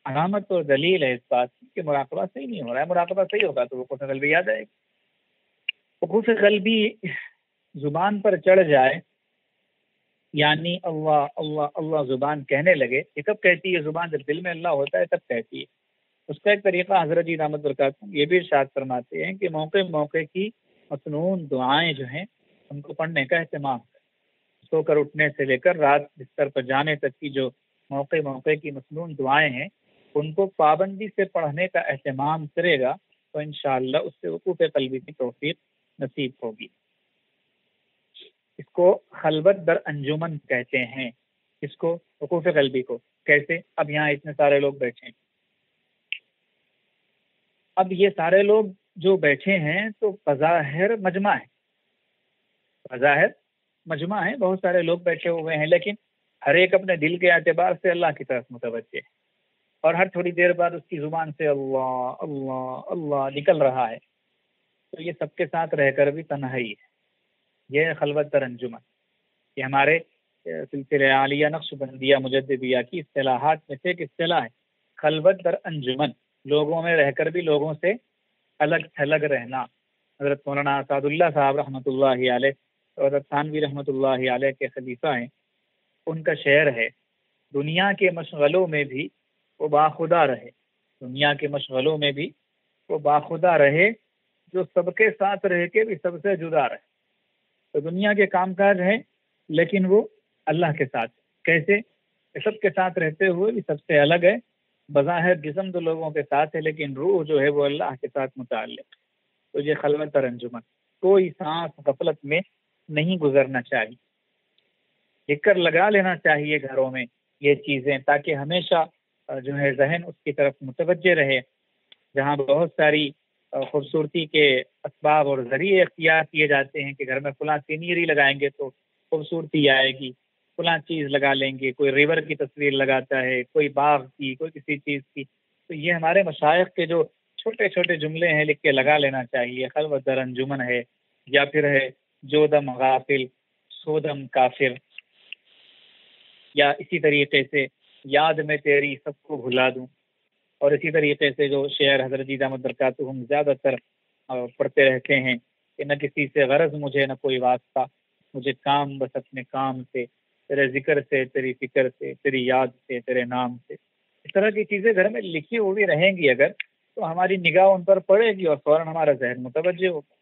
S2: علامت اور دلیل ہے اس بات کی کہ مراقبہ صحیح نہیں ہو رہا ہے۔ مراقبہ صحیح ہوگا تو وقوف قلبی یاد آئے گی۔ وقوف قلبی زبان پر چڑھ جائے، یعنی اللہ اللہ اللہ زبان کہنے لگے۔ یہ کب کہتی ہے زبان؟ جب دل میں اللہ ہوتا ہے تب کہتی ہے۔ اس کا ایک طریقہ حضرت جی دامت برکاتہم یہ بھی ارشاد فرماتے ہیں کہ موقع موقع کی مسنون دعائیں جو ہیں ان کو پڑھنے کا اہتمام کریں۔ سو کر اٹھنے سے لے کر رات بستر پر جانے تک کی جو موقع موقع کی مسنون دعائیں ہیں ان کو پابندی سے پڑھنے کا اہتمام کرے گا تو انشاءاللہ اس سے وقوف قلبی کی توفیق نصیب ہوگی۔ اس کو خلوت در انجمن کہتے ہیں، اس کو وقوف قلبی کو۔ کیسے؟ اب یہاں اتنے سارے لوگ بیٹھے ہیں، اب یہ سارے لوگ جو بیٹھے ہیں تو بظاہر مجمع ہے، بظاہر مجمع ہے، بہت سارے لوگ بیٹھے ہوئے ہیں، لیکن ہر ایک اپنے دل کے اعتبار سے اللہ کی طرف متوجہ ہے۔ اور ہر تھوڑی دیر بعد اس کی زبان سے اللہ اللہ اللہ نکل رہا ہے، تو یہ سب کے ساتھ رہ کر بھی تنہائی ہے۔ یہ خلوت در انجمن، یہ ہمارے سلسلہ عالیہ نقش بندیہ مجددیہ کی اصطلاحات میں سے ایک اصطلاح ہے، خلوت در انجمن، لوگوں میں رہ کر بھی لوگوں سے الگ تھلگ رہنا۔ حضرت مولانا اسعد اللہ صاحب رحمۃ اللہ علیہ اور حضرت تھانوی رحمۃ اللہ علیہ کے خلیفہ ہیں، ان کا شعر ہے، دنیا کے مشغلوں میں بھی وہ باخدا رہے، دنیا کے مشغلوں میں بھی وہ باخدا رہے، جو سب کے ساتھ رہ کے بھی سب سے جدا رہے۔ تو دنیا کے کام کاج ہیں لیکن وہ اللہ کے ساتھ، کیسے؟ سب کے ساتھ رہتے ہوئے بھی سب سے الگ ہے، بظاہر جسم تو لوگوں کے ساتھ ہے لیکن روح جو ہے وہ اللہ کے ساتھ متعلق۔ تو یہ خلوت در انجمن، کوئی سانس غفلت میں نہیں گزرنا چاہیے، لکھ کر لگا لینا چاہیے گھروں میں یہ چیزیں، تاکہ ہمیشہ جو ہے ذہن اس کی طرف متوجہ رہے۔ جہاں بہت ساری خوبصورتی کے اسباب اور ذریعے اختیار کیے جاتے ہیں کہ گھر میں فلاں سینری لگائیں گے تو خوبصورتی آئے گی، فلاں چیز لگا لیں گے، کوئی ریور کی تصویر لگاتا ہے، کوئی باغ کی، کوئی کسی چیز کی، تو یہ ہمارے مشائخ کے جو چھوٹے چھوٹے جملے ہیں لکھ کے لگا لینا چاہیے۔ خلوت در انجمن ہے، یا پھر ہے جو دم غافل سو دم کافر، یا اسی طریقے سے یاد میں تیری سب کو بھلا دوں، اور اسی طریقے سے جو شعر حضرت جی دامت برکاتہم زیادہ تر پڑھتے رہتے ہیں کہ نہ کسی سے غرض مجھے نہ کوئی واسطہ، مجھے کام بس اپنے کام سے، تیرے ذکر سے، تیری فکر سے، تیری یاد سے، تیرے نام سے۔ اس طرح کی چیزیں گھر میں لکھی ہوئی رہیں گی اگر، تو ہماری نگاہ ان پر پڑے گی اور فوراً ہمارا ذہن متوجہ ہوگا۔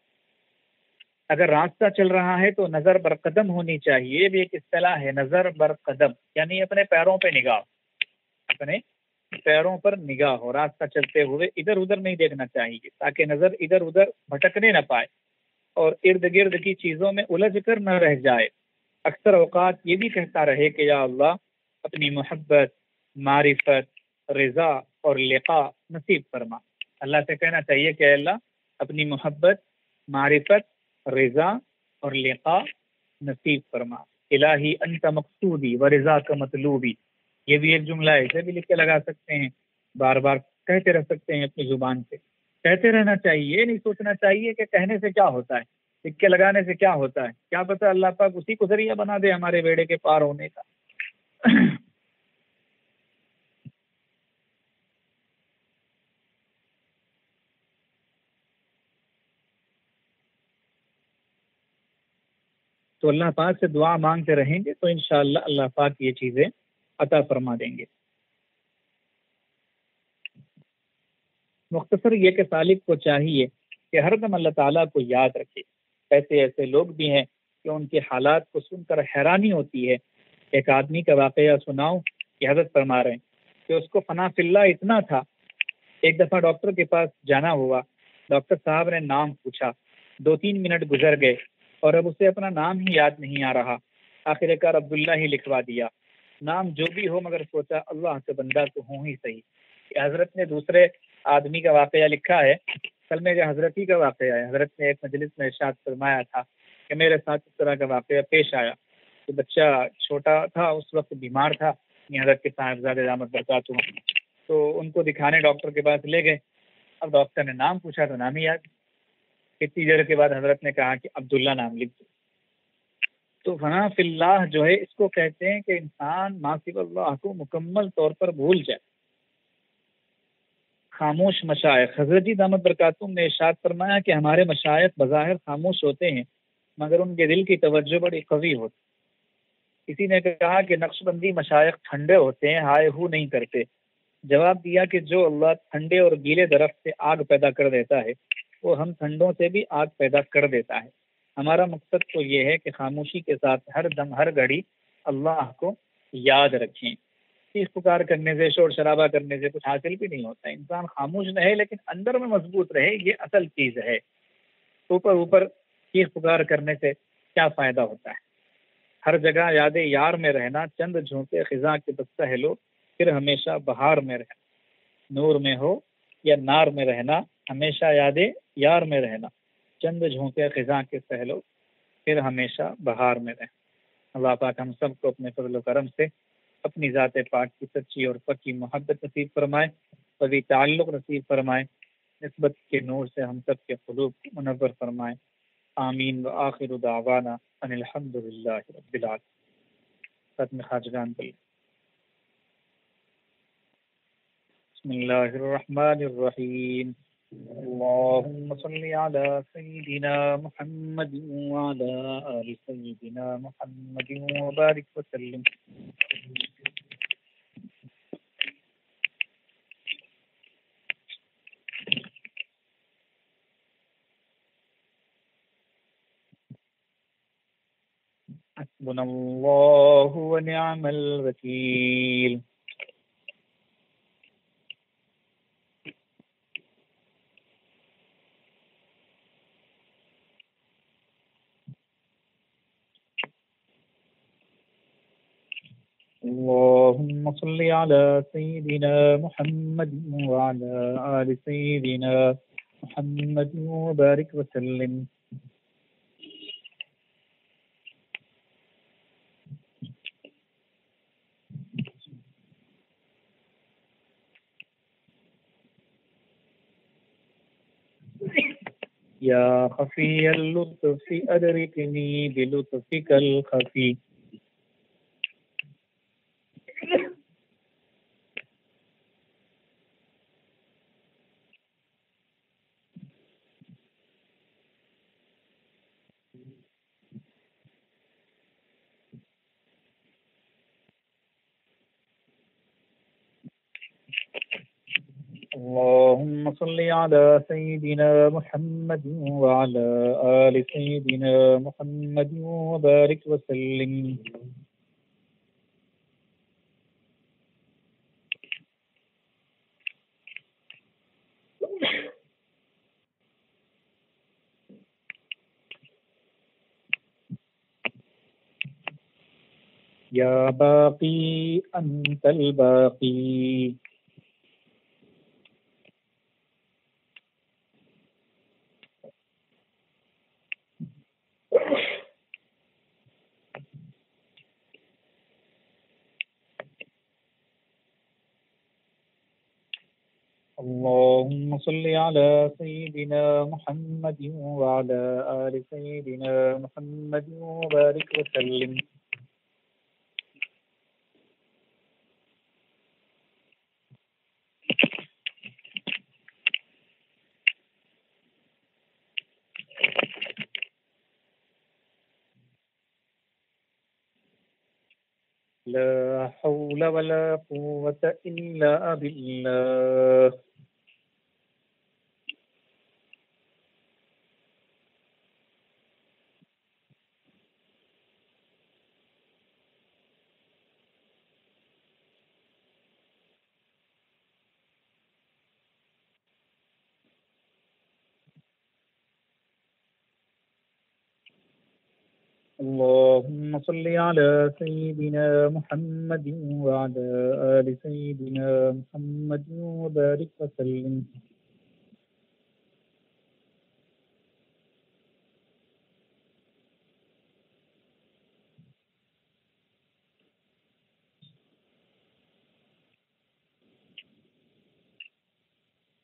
S2: اگر راستہ چل رہا ہے تو نظر بر قدم ہونی چاہیے، یہ بھی ایک اصطلاح ہے، نظر بر قدم، یعنی اپنے پیروں پہ نگاہ، اپنے پیروں پر نگاہ ہو، راستہ چلتے ہوئے ادھر ادھر نہیں دیکھنا چاہیے تاکہ نظر ادھر ادھر بھٹکنے نہ پائے اور ارد گرد کی چیزوں میں الجھ کر نہ رہ جائے۔ اکثر اوقات یہ بھی کہتا رہے کہ یا اللہ اپنی محبت، معرفت، رضا اور لقاء نصیب فرما۔ اللہ سے کہنا چاہیے کہ اے اللہ اپنی محبت، معرفت، رضا اور لقاء نصیب فرما۔ الہی انت مقصودی و رضا کا مطلوبی، یہ بھی ایک جملہ ہے، اسے بھی لکھ کے لگا سکتے ہیں، بار بار کہتے رہ سکتے ہیں اپنی زبان سے، کہتے رہنا چاہیے۔ یہ نہیں سوچنا چاہیے کہ کہنے سے کیا ہوتا ہے، لکھ کے لگانے سے کیا ہوتا ہے، کیا پتہ اللہ پاک اسی کو ذریعہ بنا دے ہمارے بیڑے کے پار ہونے کا۔ تو اللہ پاک سے دعا مانگتے رہیں گے تو انشاءاللہ اللہ پاک یہ چیزیں عطا فرما دیں گے۔ مختصر یہ کہ سالک کو چاہیے کہ ہر دم اللہ تعالیٰ کو یاد رکھے۔ ایسے ایسے لوگ بھی ہیں کہ ان کے حالات کو سن کر حیرانی ہوتی ہے۔ ایک آدمی کا واقعہ سناؤں کہ حضرت فرما رہے ہیں کہ اس کو فنا فی اللہ اتنا تھا، ایک دفعہ ڈاکٹر کے پاس جانا ہوا، ڈاکٹر صاحب نے نام پوچھا، 2-3 منٹ گزر گئے اور اب اسے اپنا نام ہی یاد نہیں آ رہا، آخر کار عبداللہ ہی لکھوا دیا۔ نام جو بھی ہو مگر سوچا اللہ کے بندہ تو ہوں ہی صحیح۔ کہ حضرت نے دوسرے آدمی کا واقعہ لکھا ہے، اصل میں جو حضرت ہی کا واقعہ ہے۔ حضرت نے ایک مجلس میں ارشاد فرمایا تھا کہ میرے ساتھ اس طرح کا واقعہ پیش آیا کہ بچہ چھوٹا تھا، اس وقت بیمار تھا، حضرت کے صاحبزادے دامت برکاتہم، تو ان کو دکھانے ڈاکٹر کے پاس لے گئے۔ اب ڈاکٹر نے نام پوچھا تو نام ہی یاد، کتنی دیر کے بعد حضرت نے کہا کہ عبداللہ نام لکھ دو۔ تو فنا فی اللہ جو ہے اس کو کہتے ہیں کہ انسان ما سوی اللہ کو مکمل طور پر بھول جائے۔ خاموش مشائخ، حضرت جی دامت برکاتہم نے ارشاد فرمایا کہ ہمارے مشائخ بظاہر خاموش ہوتے ہیں مگر ان کے دل کی توجہ بڑی قوی ہوتی۔ کسی نے کہا کہ نقش بندی مشائخ ٹھنڈے ہوتے ہیں، ہائے ہو نہیں کرتے۔ جواب دیا کہ جو اللہ ٹھنڈے اور گیلے درخت سے آگ پیدا کر دیتا ہے وہ ہم ٹھنڈوں سے بھی آگ پیدا کر دیتا ہے۔ ہمارا مقصد تو یہ ہے کہ خاموشی کے ساتھ ہر دم ہر گھڑی اللہ کو یاد رکھیں۔ چیخ پکار کرنے سے، شور شرابہ کرنے سے کچھ حاصل بھی نہیں ہوتا۔ انسان خاموش رہے لیکن اندر میں مضبوط رہے، یہ اصل چیز ہے۔ اوپر اوپر چیخ پکار کرنے سے کیا فائدہ ہوتا ہے؟ ہر جگہ یاد یار میں رہنا، چند جھونکے خزاں کے بس سہلو، پھر ہمیشہ بہار میں رہنا۔ نور میں ہو یا نار میں رہنا، ہمیشہ یاد یار میں رہنا، چند جھونکے خزاں کے سہلو، پھر ہمیشہ بہار میں رہنا۔ اللہ پاک ہم سب کو اپنے فضل و کرم سے اپنی ذات پاک کی سچی اور پکی محبت نصیب فرمائے، قوی تعلق نصیب فرمائے، نسبت کے نور سے ہم سب کے قلوب کو منور فرمائے۔ آمین وآخر دعوانا ان الحمد للہ رب العالمین۔ ختم خواجگان پر بسم اللہ الرحمن الرحیم۔ اللهم صل على سيدنا محمد وعلى آل سيدنا محمد وبارك وسلم۔ حسبنا الله ونعم الوكيل۔ اللهم صل على سيدنا محمد وعلى آل سيدنا محمد وبارك وسلم۔ يا خفي اللطف أدركني بلطفك الخفي۔ اللهم صل على سيدنا محمد وعلى آل سيدنا محمد وبارك وسلم۔ يا باقي أنت الباقي۔ اللهم صل على سيدنا محمد وعلى آل سيدنا محمد وبارك وسلم۔ لا حول ولا قوة إلا بالله۔ اللهم صل على سيدنا محمد وعلى آل سيدنا محمد وبارك وسلم۔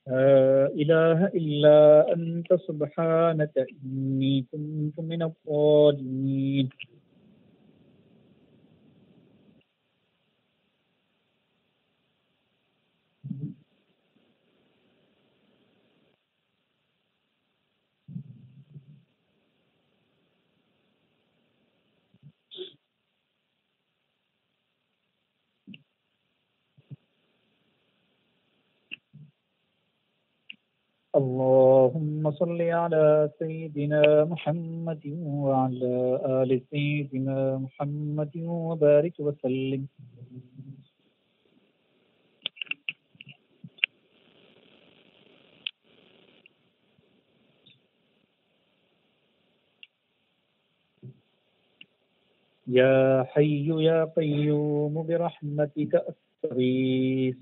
S2: لا إله إلا أنت سبحانك إني كنت من الظالمين۔ اللهم صل على سيدنا محمد وعلى آل سيدنا محمد وبارك وسلم۔ يا حي يا قيوم برحمتك أستغيث۔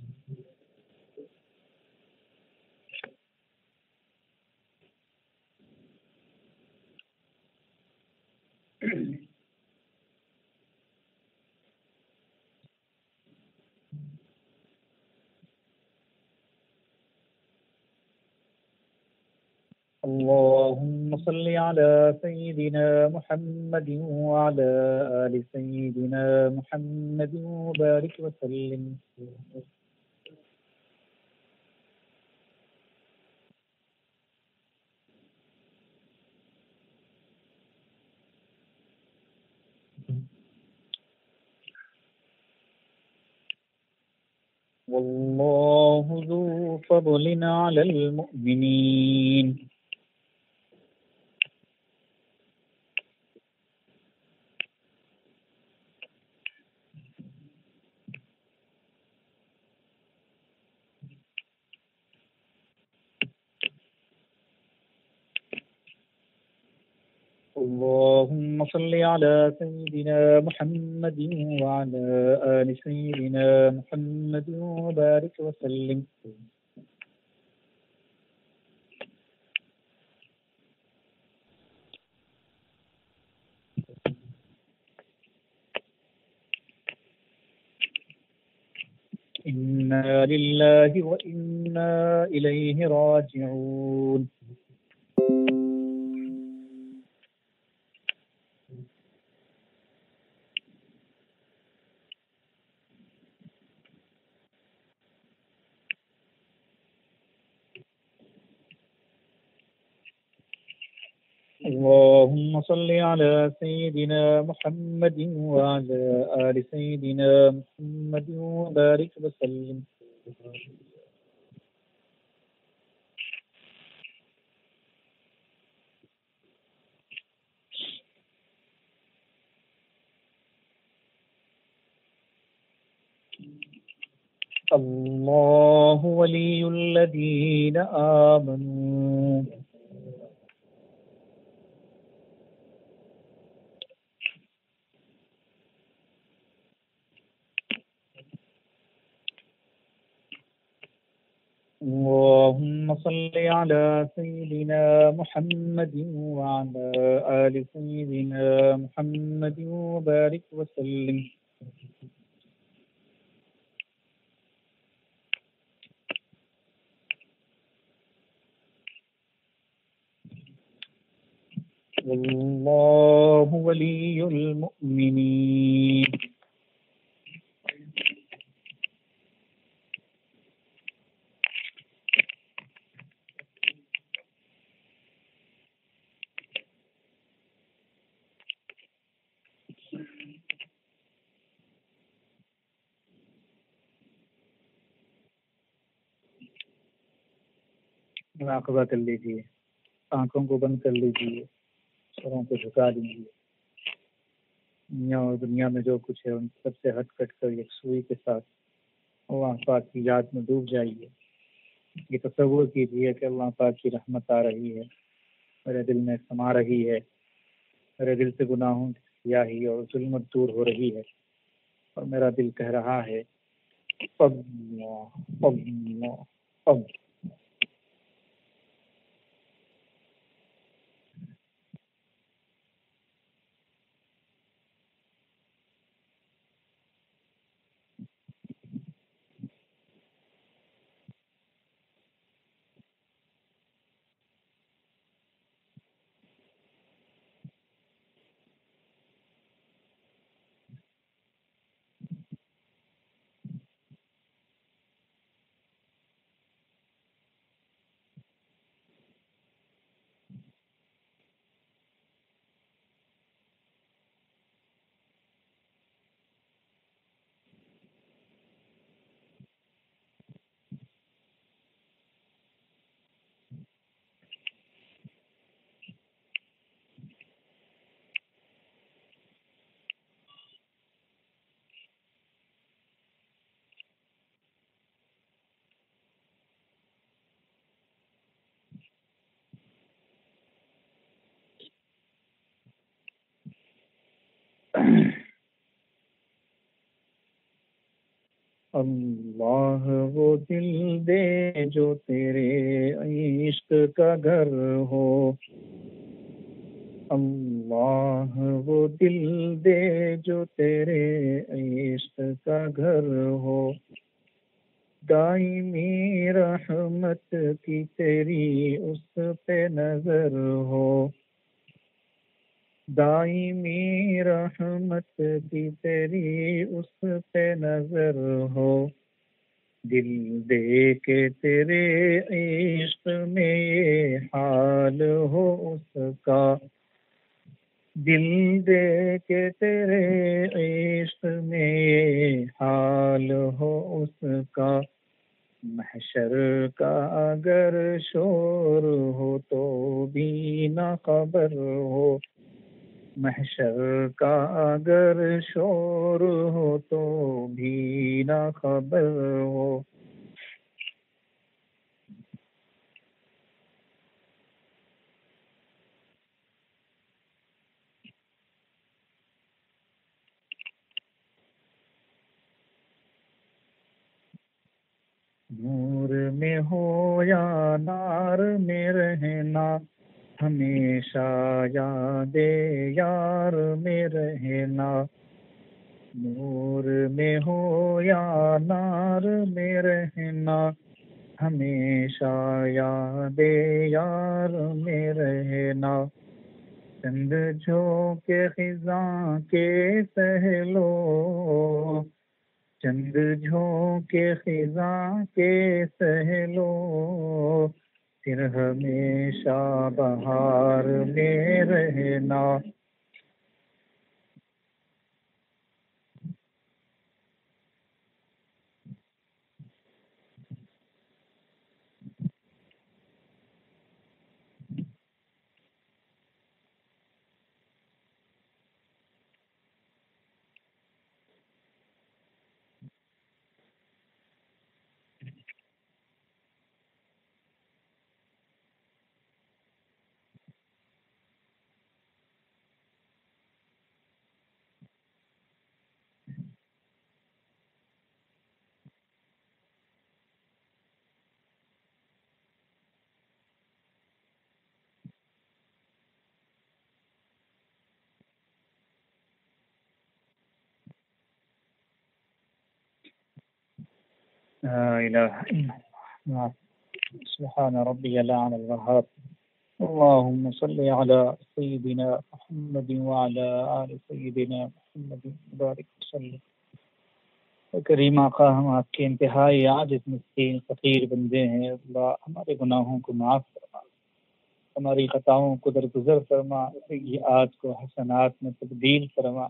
S2: اللهم صل على سيدنا محمد وعلى آل سيدنا محمد وبارك وسلم. والله ذو فضل على المؤمنين. اللهم صل على سيدنا محمد وعلى آل سيدنا محمد وبارك وسلم. إنا لله وإنا إليه راجعون. اللهم صل على سيدنا محمد وعلى آل سيدنا محمد وبارك وسلم. الله ولي الذين آمنوا. اللهم صل على سيدنا محمد وعلى آل سيدنا محمد وبارك وسلم. والله ولي المؤمنين. مراقبہ کر لیجیے، آنکھوں کو بند کر لیجیے، سروں کو جھکا دیجیے. دنیا اور دنیا میں جو کچھ ہے ان سب سے ہٹ کٹ کر یکسوئی کے ساتھ اللہ پاک کی یاد میں ڈوب جائیے. یہ تصور کیجیے کہ اللہ پاک کی رحمت آ رہی ہے، میرے دل میں سما رہی ہے، میرے دل سے گناہوں کی سیاہی اور ظلمت دور ہو رہی ہے، اور میرا دل کہہ رہا ہے اللہ اللہ اللہ. اللہ وہ دل دے جو تیرے عشق کا گھر ہو، اللہ وہ دل دے جو تیرے عشق کا گھر ہو، دائمی رحمت کی تیری اس پہ نظر ہو، دائمی رحمت کی تیری اس پہ نظر ہو، دل دے کے تیرے عشق میں یہ حال ہو اس کا، دل دے کے تیرے عشق میں یہ حال ہو اس کا، محشر کا اگر شور ہو تو بھی نہ خبر ہو، محشر کا اگر شور ہو تو بھی نہ خبر ہو، نور میں ہو یا نار میں رہنا، ہمیشہ یاد یار میں رہنا، نور میں ہو یا نار میں رہنا، ہمیشہ یاد یار میں رہنا، چند جھونکے خزاں کے سہلو، چند جھونکے خزاں کے سہلو، پھر ہمیشہ بہار میں رہنا، لا الہ الا اللہ، سبحان ربی الاعلی الوہاب، اللهم صل على سيدنا محمد وعلى آل سيدنا محمد وبارك وسلم۔ کریم آقا، ہم آپ کے انتہائی عاجز مسکین فقیر بندے ہیں، اللہ ہمارے گناہوں کو معاف فرما، ہماری خطاؤں کو درگزر فرما، سیئات کو حسنات میں تبدیل فرما۔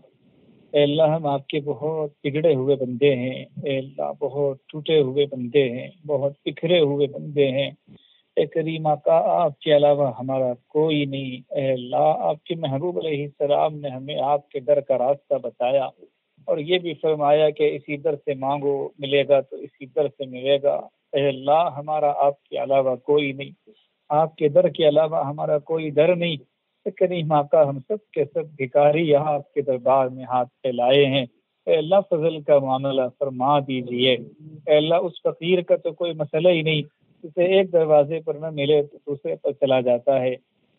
S2: اے اللہ، ہم آپ کے بہت بگڑے ہوئے بندے ہیں، اے اللہ بہت ٹوٹے ہوئے بندے ہیں، بہت بکھرے ہوئے بندے ہیں، اے کریم آقا آپ کے علاوہ ہمارا کوئی نہیں۔ اے اللہ، آپ کے محبوب علیہ السلام نے ہمیں آپ کے در کا راستہ بتایا، اور یہ بھی فرمایا کہ اسی در سے مانگو ملے گا تو اسی در سے ملے گا۔ اے اللہ، ہمارا آپ کے علاوہ کوئی نہیں، آپ کے در کے علاوہ ہمارا کوئی در نہیں۔ اے کریم آقا، ہم سب کے سب بھکاری یہاں آپ کے دربار میں ہاتھ پھیلائے ہیں، اے اللہ فضل کا معاملہ فرما دیجئے۔ اے اللہ، اس فقیر کا تو کوئی مسئلہ ہی نہیں، اسے ایک دروازے پر نہ ملے تو دوسرے پر چلا جاتا ہے،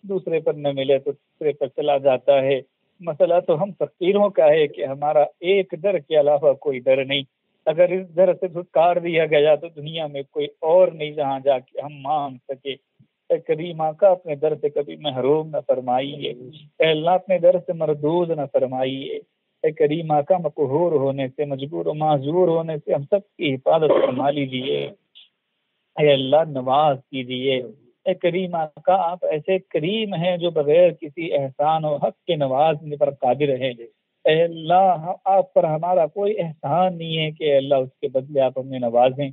S2: دوسرے پر نہ ملے تو تیسرے پر چلا جاتا ہے۔ مسئلہ تو ہم فقیروں کا ہے کہ ہمارا ایک در کے علاوہ کوئی در نہیں، اگر اس در سے دھتکار دیا گیا تو دنیا میں کوئی اور نہیں جہاں جا کے ہم مانگ سکے۔ اے کریم آقا، اپنے در سے کبھی محروم نہ فرمائیے، اے اللہ اپنے در سے مردود نہ فرمائیے۔ اے کریم آقا، مقہور ہونے سے، مجبور و معذور ہونے سے ہم سب کی حفاظت فرما لیجیے۔ اے اللہ نواز کیجیے۔ اے کریم آقا، آپ ایسے کریم ہیں جو بغیر کسی احسان و حق کے نوازنے پر قادر ہیں۔ اے اللہ، آپ پر ہمارا کوئی احسان نہیں ہے کہ اے اللہ اس کے بدلے آپ ہمیں نوازیں۔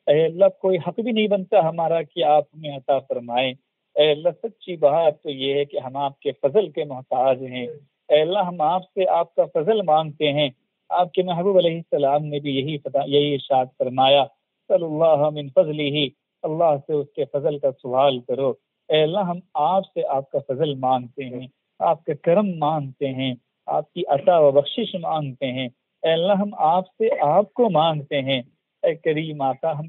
S2: اے اللہ، کوئی حق بھی نہیں بنتا ہمارا کہ آپ ہمیں عطا فرمائیں۔ اے اللہ، سچی بات تو یہ ہے کہ ہم آپ کے فضل کے محتاج ہیں۔ اے اللہ، ہم آپ سے آپ کا فضل مانگتے ہیں۔ آپ کے محبوب علیہ السلام نے بھی یہی ارشاد فرمایا، صلی اللہ من فضلہ، اللہ سے اس کے فضل کا سوال کرو۔ اے اللہ، ہم آپ سے آپ کا فضل مانگتے ہیں، آپ کا کرم مانگتے ہیں، آپ کی عطا و بخشش مانگتے ہیں۔ اے اللہ، ہم آپ سے آپ کو مانگتے ہیں۔ اے کریم آقا، ہم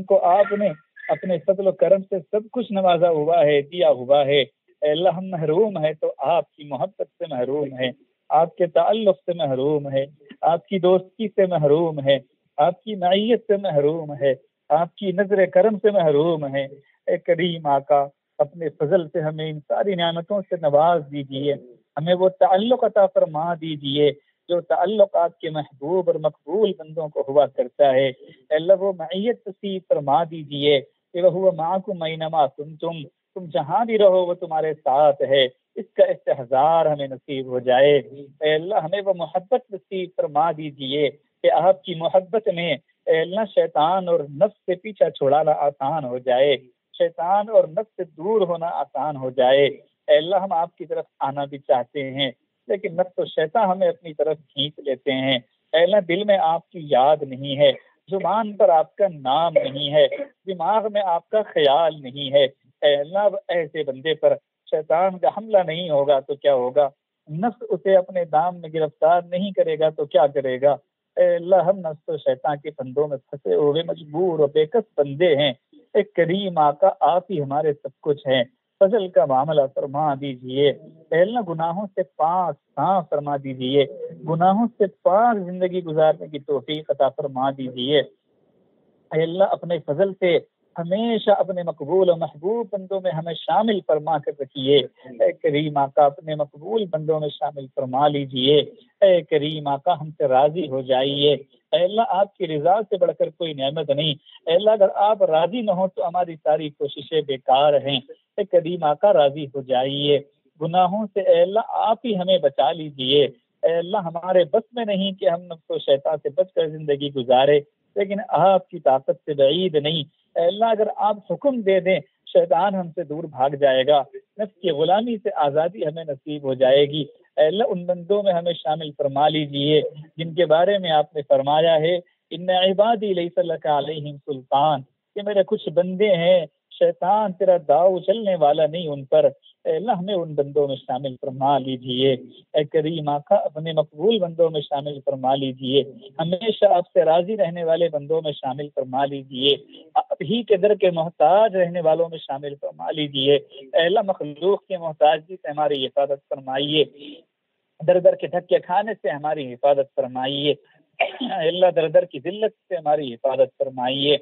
S2: کو آپ نے اپنے فضل و کرم سے سب کچھ نوازا ہوا ہے، دیا ہوا ہے۔ اے اللہ، ہم محروم ہیں تو آپ کی محبت سے محروم ہیں، آپ کے تعلق سے محروم ہے، آپ کی دوستی سے محروم ہے۔ آپ کی معیت سے محروم ہے، آپ کی نظر کرم سے محروم ہے۔ اے کریم آقا، اپنے فضل سے ہمیں ان ساری نعمتوں سے نواز دیجئے، ہمیں وہ تعلق عطا فرما دیجئے جو تعلق آپ کے محبوب اور مقبول بندوں کو ہوا کرتا ہے۔ اے اللہ وہ معیت نصیب فرما دیجئے کہ وہ معکم اینما کنتم، تم جہاں بھی رہو وہ تمہارے ساتھ ہے، اس کا استحضار ہمیں نصیب ہو جائے۔ اے اللہ ہمیں وہ محبت نصیب فرما دیجئے کہ آپ کی محبت میں اے اللہ شیطان اور نفس سے پیچھا چھڑانا آسان ہو جائے، شیطان اور نفس سے دور ہونا آسان ہو جائے۔ اے اللہ ہم آپ کی طرف آنا بھی چاہتے ہیں لیکن نفس و شیطان ہمیں اپنی طرف کھینچ لیتے ہیں۔ اے اللہ دل میں آپ کی یاد نہیں ہے، زبان پر آپ کا نام نہیں ہے، دماغ میں آپ کا خیال نہیں ہے۔ اے اللہ ایسے بندے پر شیطان کا حملہ نہیں ہوگا تو کیا ہوگا؟ نفس اسے اپنے دام میں گرفتار نہیں کرے گا تو کیا کرے گا؟ اے اللہ ہم نفس و شیطان کے پھندوں میں پھنسے ہوئے مجبور اور بے کس بندے ہیں۔ اے کریم آقا، آپ ہی ہمارے سب کچھ ہیں، فضل کا معاملہ فرما دیجئے۔ اے اللہ گناہوں سے پاک صاف فرما دیجئے، گناہوں سے پاک زندگی گزارنے کی توفیق عطا فرما دیجئے۔ اے اللہ اپنے فضل سے ہمیشہ اپنے مقبول و محبوب بندوں میں ہمیں شامل فرما کر رکھیے۔ اے کریم آقا اپنے مقبول بندوں میں شامل فرما لیجئے۔ اے کریم آقا ہم سے راضی ہو جائیے۔ اے اللہ آپ کی رضا سے بڑھ کر کوئی نعمت نہیں۔ اے اللہ اگر آپ راضی نہ ہو تو ہماری ساری کوششیں بیکار ہیں۔ اے کریم آقا راضی ہو جائیے۔ گناہوں سے اے اللہ آپ ہی ہمیں بچا لیجئے۔ اے اللہ ہمارے بس میں نہیں کہ ہم نفس و شیطان سے بچ کر زندگی گزارے، لیکن آپ کی طاقت سے بعید نہیں۔ اے اللہ اگر آپ حکم دے دیں شیطان ہم سے دور بھاگ جائے گا، نفس کی غلامی سے آزادی ہمیں نصیب ہو جائے گی۔ اے اللہ ان بندوں میں ہمیں شامل فرما لیجئے جن کے بارے میں آپ نے فرمایا ہے ان عبادی لیس لک علیہم سلطان، کہ میرے کچھ بندے ہیں شیطان تیرا داؤ چلنے والا نہیں ان پر۔ اے اللہ ہمیں ان بندوں میں شامل فرما لیجئے۔ اے کریم آقا اپنے مقبول بندوں میں شامل فرما لیجئے، ہمیشہ آپ سے راضی رہنے والے بندوں میں شامل فرما لیجئے، آپ ہی کے در کے محتاج رہنے والوں میں شامل فرما لیجئے۔ اے اللہ مخلوق کے محتاجی سے ہماری حفاظت فرمائیے، در در کے دھکے کھانے سے ہماری حفاظت فرمائیے۔ اے اللہ در در کی ذلت سے ہماری حفاظت فرمائیے۔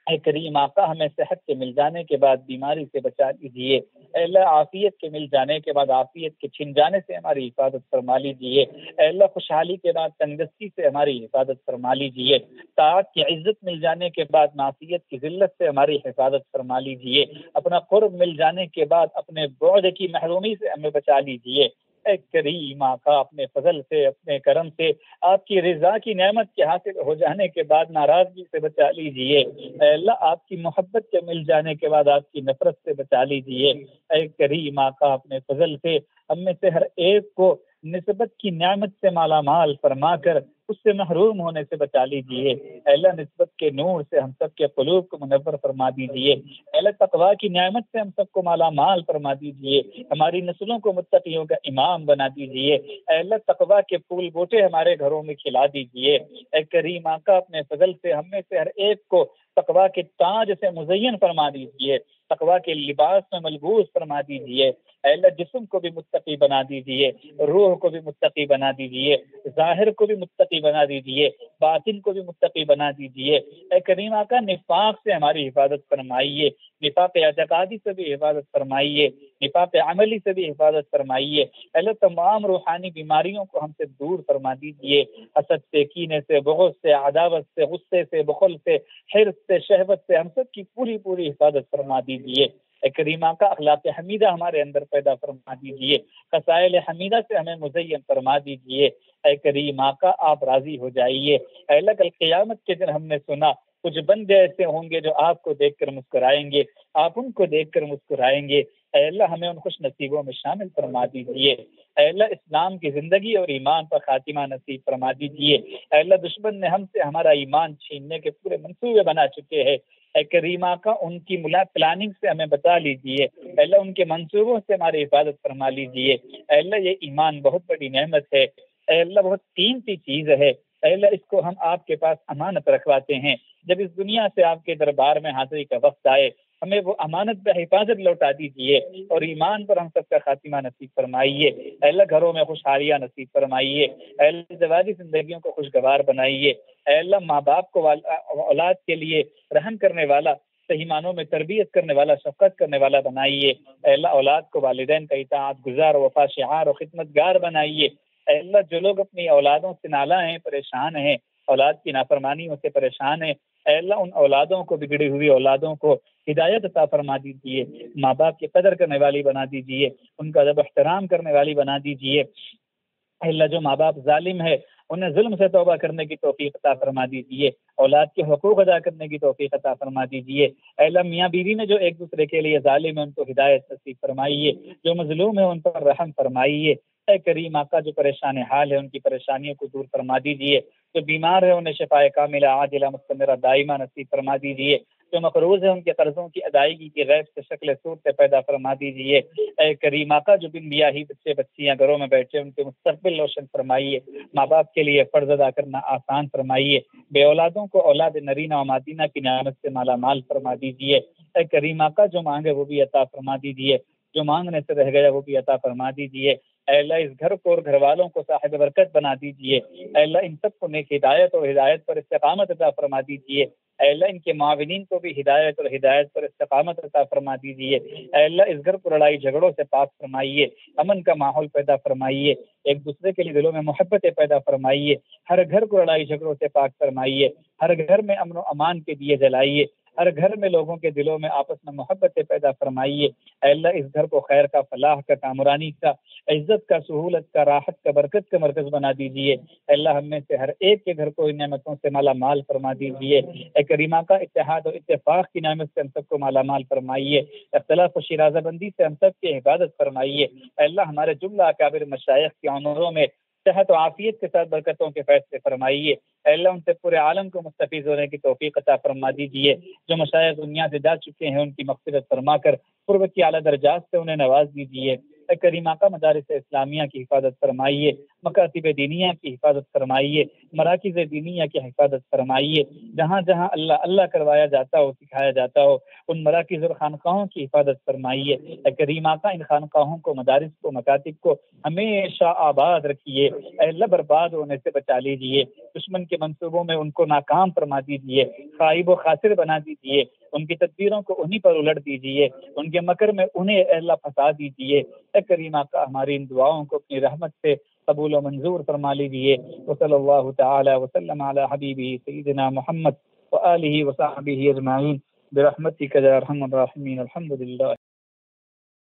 S2: اے کریم آقا ہمیں صحت کے مل جانے کے بعد بیماری سے بچا لیجیے۔ اے اللہ عافیت کے مل جانے کے بعد عافیت کے چھن جانے سے ہماری حفاظت فرما لیجیے۔ اے اللہ خوشحالی کے بعد تنگدستی سے ہماری حفاظت فرما لیجیے۔ طاعت کی عزت مل جانے کے بعد معصیت کی ذلت سے ہماری حفاظت فرما لیجیے۔ اپنا قرب مل جانے کے بعد اپنے بعد کی محرومی سے ہمیں بچا لیجیے۔ اے کریم آقا اپنے فضل سے اپنے کرم سے آپ کی رضا کی نعمت کے حاصل ہو جانے کے بعد ناراضگی سے بچا لیجئے۔ اے اللہ آپ کی محبت کے مل جانے کے بعد آپ کی نفرت سے بچا لیجئے۔ اے کریم آقا اپنے فضل سے ہم میں سے ہر ایک کو نسبت کی نعمت سے مالا مال فرما کر اس سے محروم ہونے سے بچا لیجئے۔ اے اللہ نسبت کے نور سے ہم سب کے قلوب کو منور فرما دیجئے۔ اے اللہ تقویٰ کی نعمت سے ہم سب کو مالا مال فرما دیجئے، ہماری نسلوں کو متقیوں کا امام بنا دیجئے۔ اے اللہ تقویٰ کے پھول بوٹے ہمارے گھروں میں کھلا دیجئے۔ اے کریم آقا اپنے فضل سے ہم میں سے ہر ایک کو تقویٰ کے تاج سے مزین فرما دیجئے، تقویٰ کے لباس میں ملبوس فرما دیجئے۔ اے اللہ جسم کو بھی متقی بنا دیجئے، روح کو بھی متقی بنا دیجئے، ظاہر کو بھی متقی بنا دیجئے، باطن کو بھی متقی بنا دیجئے۔ اے کریم آقا نفاق سے ہماری حفاظت فرمائیے، نفاق اعتقادی سے بھی حفاظت فرمائیے، نفاق عملی سے بھی حفاظت فرمائیے۔ اے اللہ تمام روحانی بیماریوں کو ہم سے دور فرما دیجئے، حسد سے، کینے سے، بغض سے، عداوت سے، غصے سے، بخل سے، حرص سے، شہوت سے ہم سب کی پوری پوری حفاظت فرما دیجئے۔ اے کریم آقا اخلاق حمیدہ ہمارے اندر پیدا فرما دیجئے، قصائل حمیدہ سے ہمیں مزین فرما دیجئے۔ اے کریم آقا آپ راضی ہو جائیے۔ اے اللہ کل قیامت کے دن ہم نے سنا کچھ بندے ایسے ہوں گے جو آپ کو دیکھ کر مسکرائیں گے، آپ ان کو دیکھ کر مسکرائیں گے۔ اے اللہ ہمیں ان خوش نصیبوں میں شامل فرما دیجئے۔ اے اللہ اسلام کی زندگی اور ایمان پر خاتمہ نصیب فرما دیجئے۔ اے اللہ دشمن نے ہم سے ہمارا ایمان چھیننے کے پورے منصوبے بنا چکے ہیں، اے کریم آقا ان کی پلاننگ سے ہمیں بتا لیجئے۔ اے اللہ ان کے منصوبوں سے ہماری حفاظت فرما لیجئے۔ اے اللہ یہ ایمان بہت بڑی نعمت ہے، اے اللہ بہت قیمتی چیز ہے، اے اللہ اس کو ہم آپ کے پاس امانت رکھواتے ہیں، جب اس دنیا سے آپ کے دربار میں حاضری کا وقت آئے ہمیں وہ امانت پہ حفاظت لوٹا دیجیے اور ایمان پر ہم سب کا خاتمہ نصیب فرمائیے۔ اے اللہ گھروں میں خوشحالیاں نصیب فرمائیے، اے اللہ زواجی زندگیوں کو خوشگوار بنائیے، اے اللہ ماں باپ کو اولاد کے لیے رحم کرنے والا، صحیح معنوں میں تربیت کرنے والا، شفقت کرنے والا بنائیے۔ اے اللہ اولاد کو والدین کا اطاعت گزار، وفا شعار اور خدمت گار بنائیے۔ اے اللہ جو لوگ اپنی اولادوں سے نالاں ہیں، پریشان ہیں، اولاد کی نافرمانیوں سے پریشان ہیں، اے اللہ ان اولادوں کو، بگڑی ہوئی اولادوں کو ہدایت عطا فرما دیجیے، ماں باپ کی قدر کرنے والی بنا دیجیے، ان کا ادب احترام کرنے والی بنا دیجیے۔ اے اللہ جو ماں باپ ظالم ہے انہیں ظلم سے توبہ کرنے کی توفیق عطا فرما دیجیے، اولاد کے حقوق ادا کرنے کی توفیق عطا فرما دیجیے۔ اے اللہ میاں بیوی میں جو ایک دوسرے کے لیے ظالم ہے ان کو ہدایت نصیب فرمائیے، جو مظلوم ہے ان پر رحم فرمائیے۔ اے کریم آقا جو پریشان حال ہے ان کی پریشانیوں کو دور فرما دیجیے، جو بیمار ہے انہیں شفاء کاملہ عاجلہ مستمرہ دائمہ نصیب فرما دیجیے، جو مقروض ہے ان کے قرضوں کی ادائیگی کی غیب سے شکل صورت سے پیدا فرما دیجیے۔ اے کریم آقا جو بن بیاہی بچے بچیاں گھروں میں بیٹھے ان کے مستقبل روشن فرمائیے، ماں باپ کے لیے فرض ادا کرنا آسان فرمائیے، بے اولادوں کو اولاد نرینہ و مادینہ کی نعمت سے مالا مال فرما دیجیے۔ اے کریم آقا جو مانگے وہ بھی عطا فرما دیجیے، جو مانگنے سے رہ گیا وہ بھی عطا فرما دیجیے۔ اے اللہ اس گھر کو اور گھر والوں کو صاحب برکت بنا دیجیے۔ اے اللہ ان سب کو نیک ہدایت اور ہدایت پر استقامت عطا فرما دیجیے۔ اے اللہ ان کے معاونین کو بھی ہدایت اور ہدایت پر استقامت عطا فرما دیجیے۔ اے اللہ اس گھر کو لڑائی جھگڑوں سے پاک فرمائیے، امن کا ماحول پیدا فرمائیے، ایک دوسرے کے لیے دلوں میں محبتیں پیدا فرمائیے، ہر گھر کو لڑائی جھگڑوں سے پاک فرمائیے، ہر گھر میں امن و امان کے دیے جلائیے، ہر گھر میں لوگوں کے دلوں میں آپس میں محبتیں پیدا فرمائیے۔ اے اللہ اس گھر کو خیر کا، فلاح کا، کامرانی کا، عزت کا، سہولت کا، راحت کا، برکت کا مرکز بنا دیجیے۔ اے اللہ ہم میں سے ہر ایک کے گھر کو ان نعمتوں سے مالا مال فرما دیجیے۔ اے کریمہ کا اتحاد اور اتفاق کی نعمت سے ہم سب کو مالا مال فرمائیے، اختلاف و شیرازہ بندی سے ہم سب کی حفاظت فرمائیے۔ اے اللہ ہمارے جملہ اکابر مشائخ کی عمروں میں صحت و عافیت کے ساتھ برکتوں کے فیصلے فرمائیے۔ اے اللہ ان سے پورے عالم کو مستفیض ہونے کی توفیق عطا فرما دیجیے۔ جو مشائخ دنیا سے جا چکے ہیں ان کی مغفرت فرما کر قرب کی اعلیٰ درجات سے انہیں نواز دیجیے۔ اے کریم آقا مدارس اسلامیہ کی حفاظت فرمائیے، مکاتب دینیہ کی حفاظت فرمائیے، مراکز دینیہ کی حفاظت فرمائیے، جہاں جہاں اللہ اللہ کروایا جاتا ہو، سکھایا جاتا ہو ان مراکز اور خانقاہوں کی حفاظت فرمائیے۔ اے کریم آقا ان خانقاہوں کو، مدارس کو، مکاتب کو ہمیشہ آباد رکھیے۔ اے اللہ برباد ہونے سے بچا لیجیے، دشمن کے منصوبوں میں ان کو ناکام فرما دیجیے، خائب و خاسر بنا دیجیے، ان کی تدبیروں کو انہی پر الٹ دیجیے، ان کے مکر میں انہیں اے اللہ پھنسا دیجیے۔ اے کریم آقا ہماری ان دعاؤں کو اپنی رحمت سے قبول و منظور فرما لیجیے۔ وصلی اللہ تعالی وسلم علی حبیبہ سیدنا محمد وآلہ وصحبہ اجمعین برحمتک یا ارحم الراحمین۔ الحمد للہ۔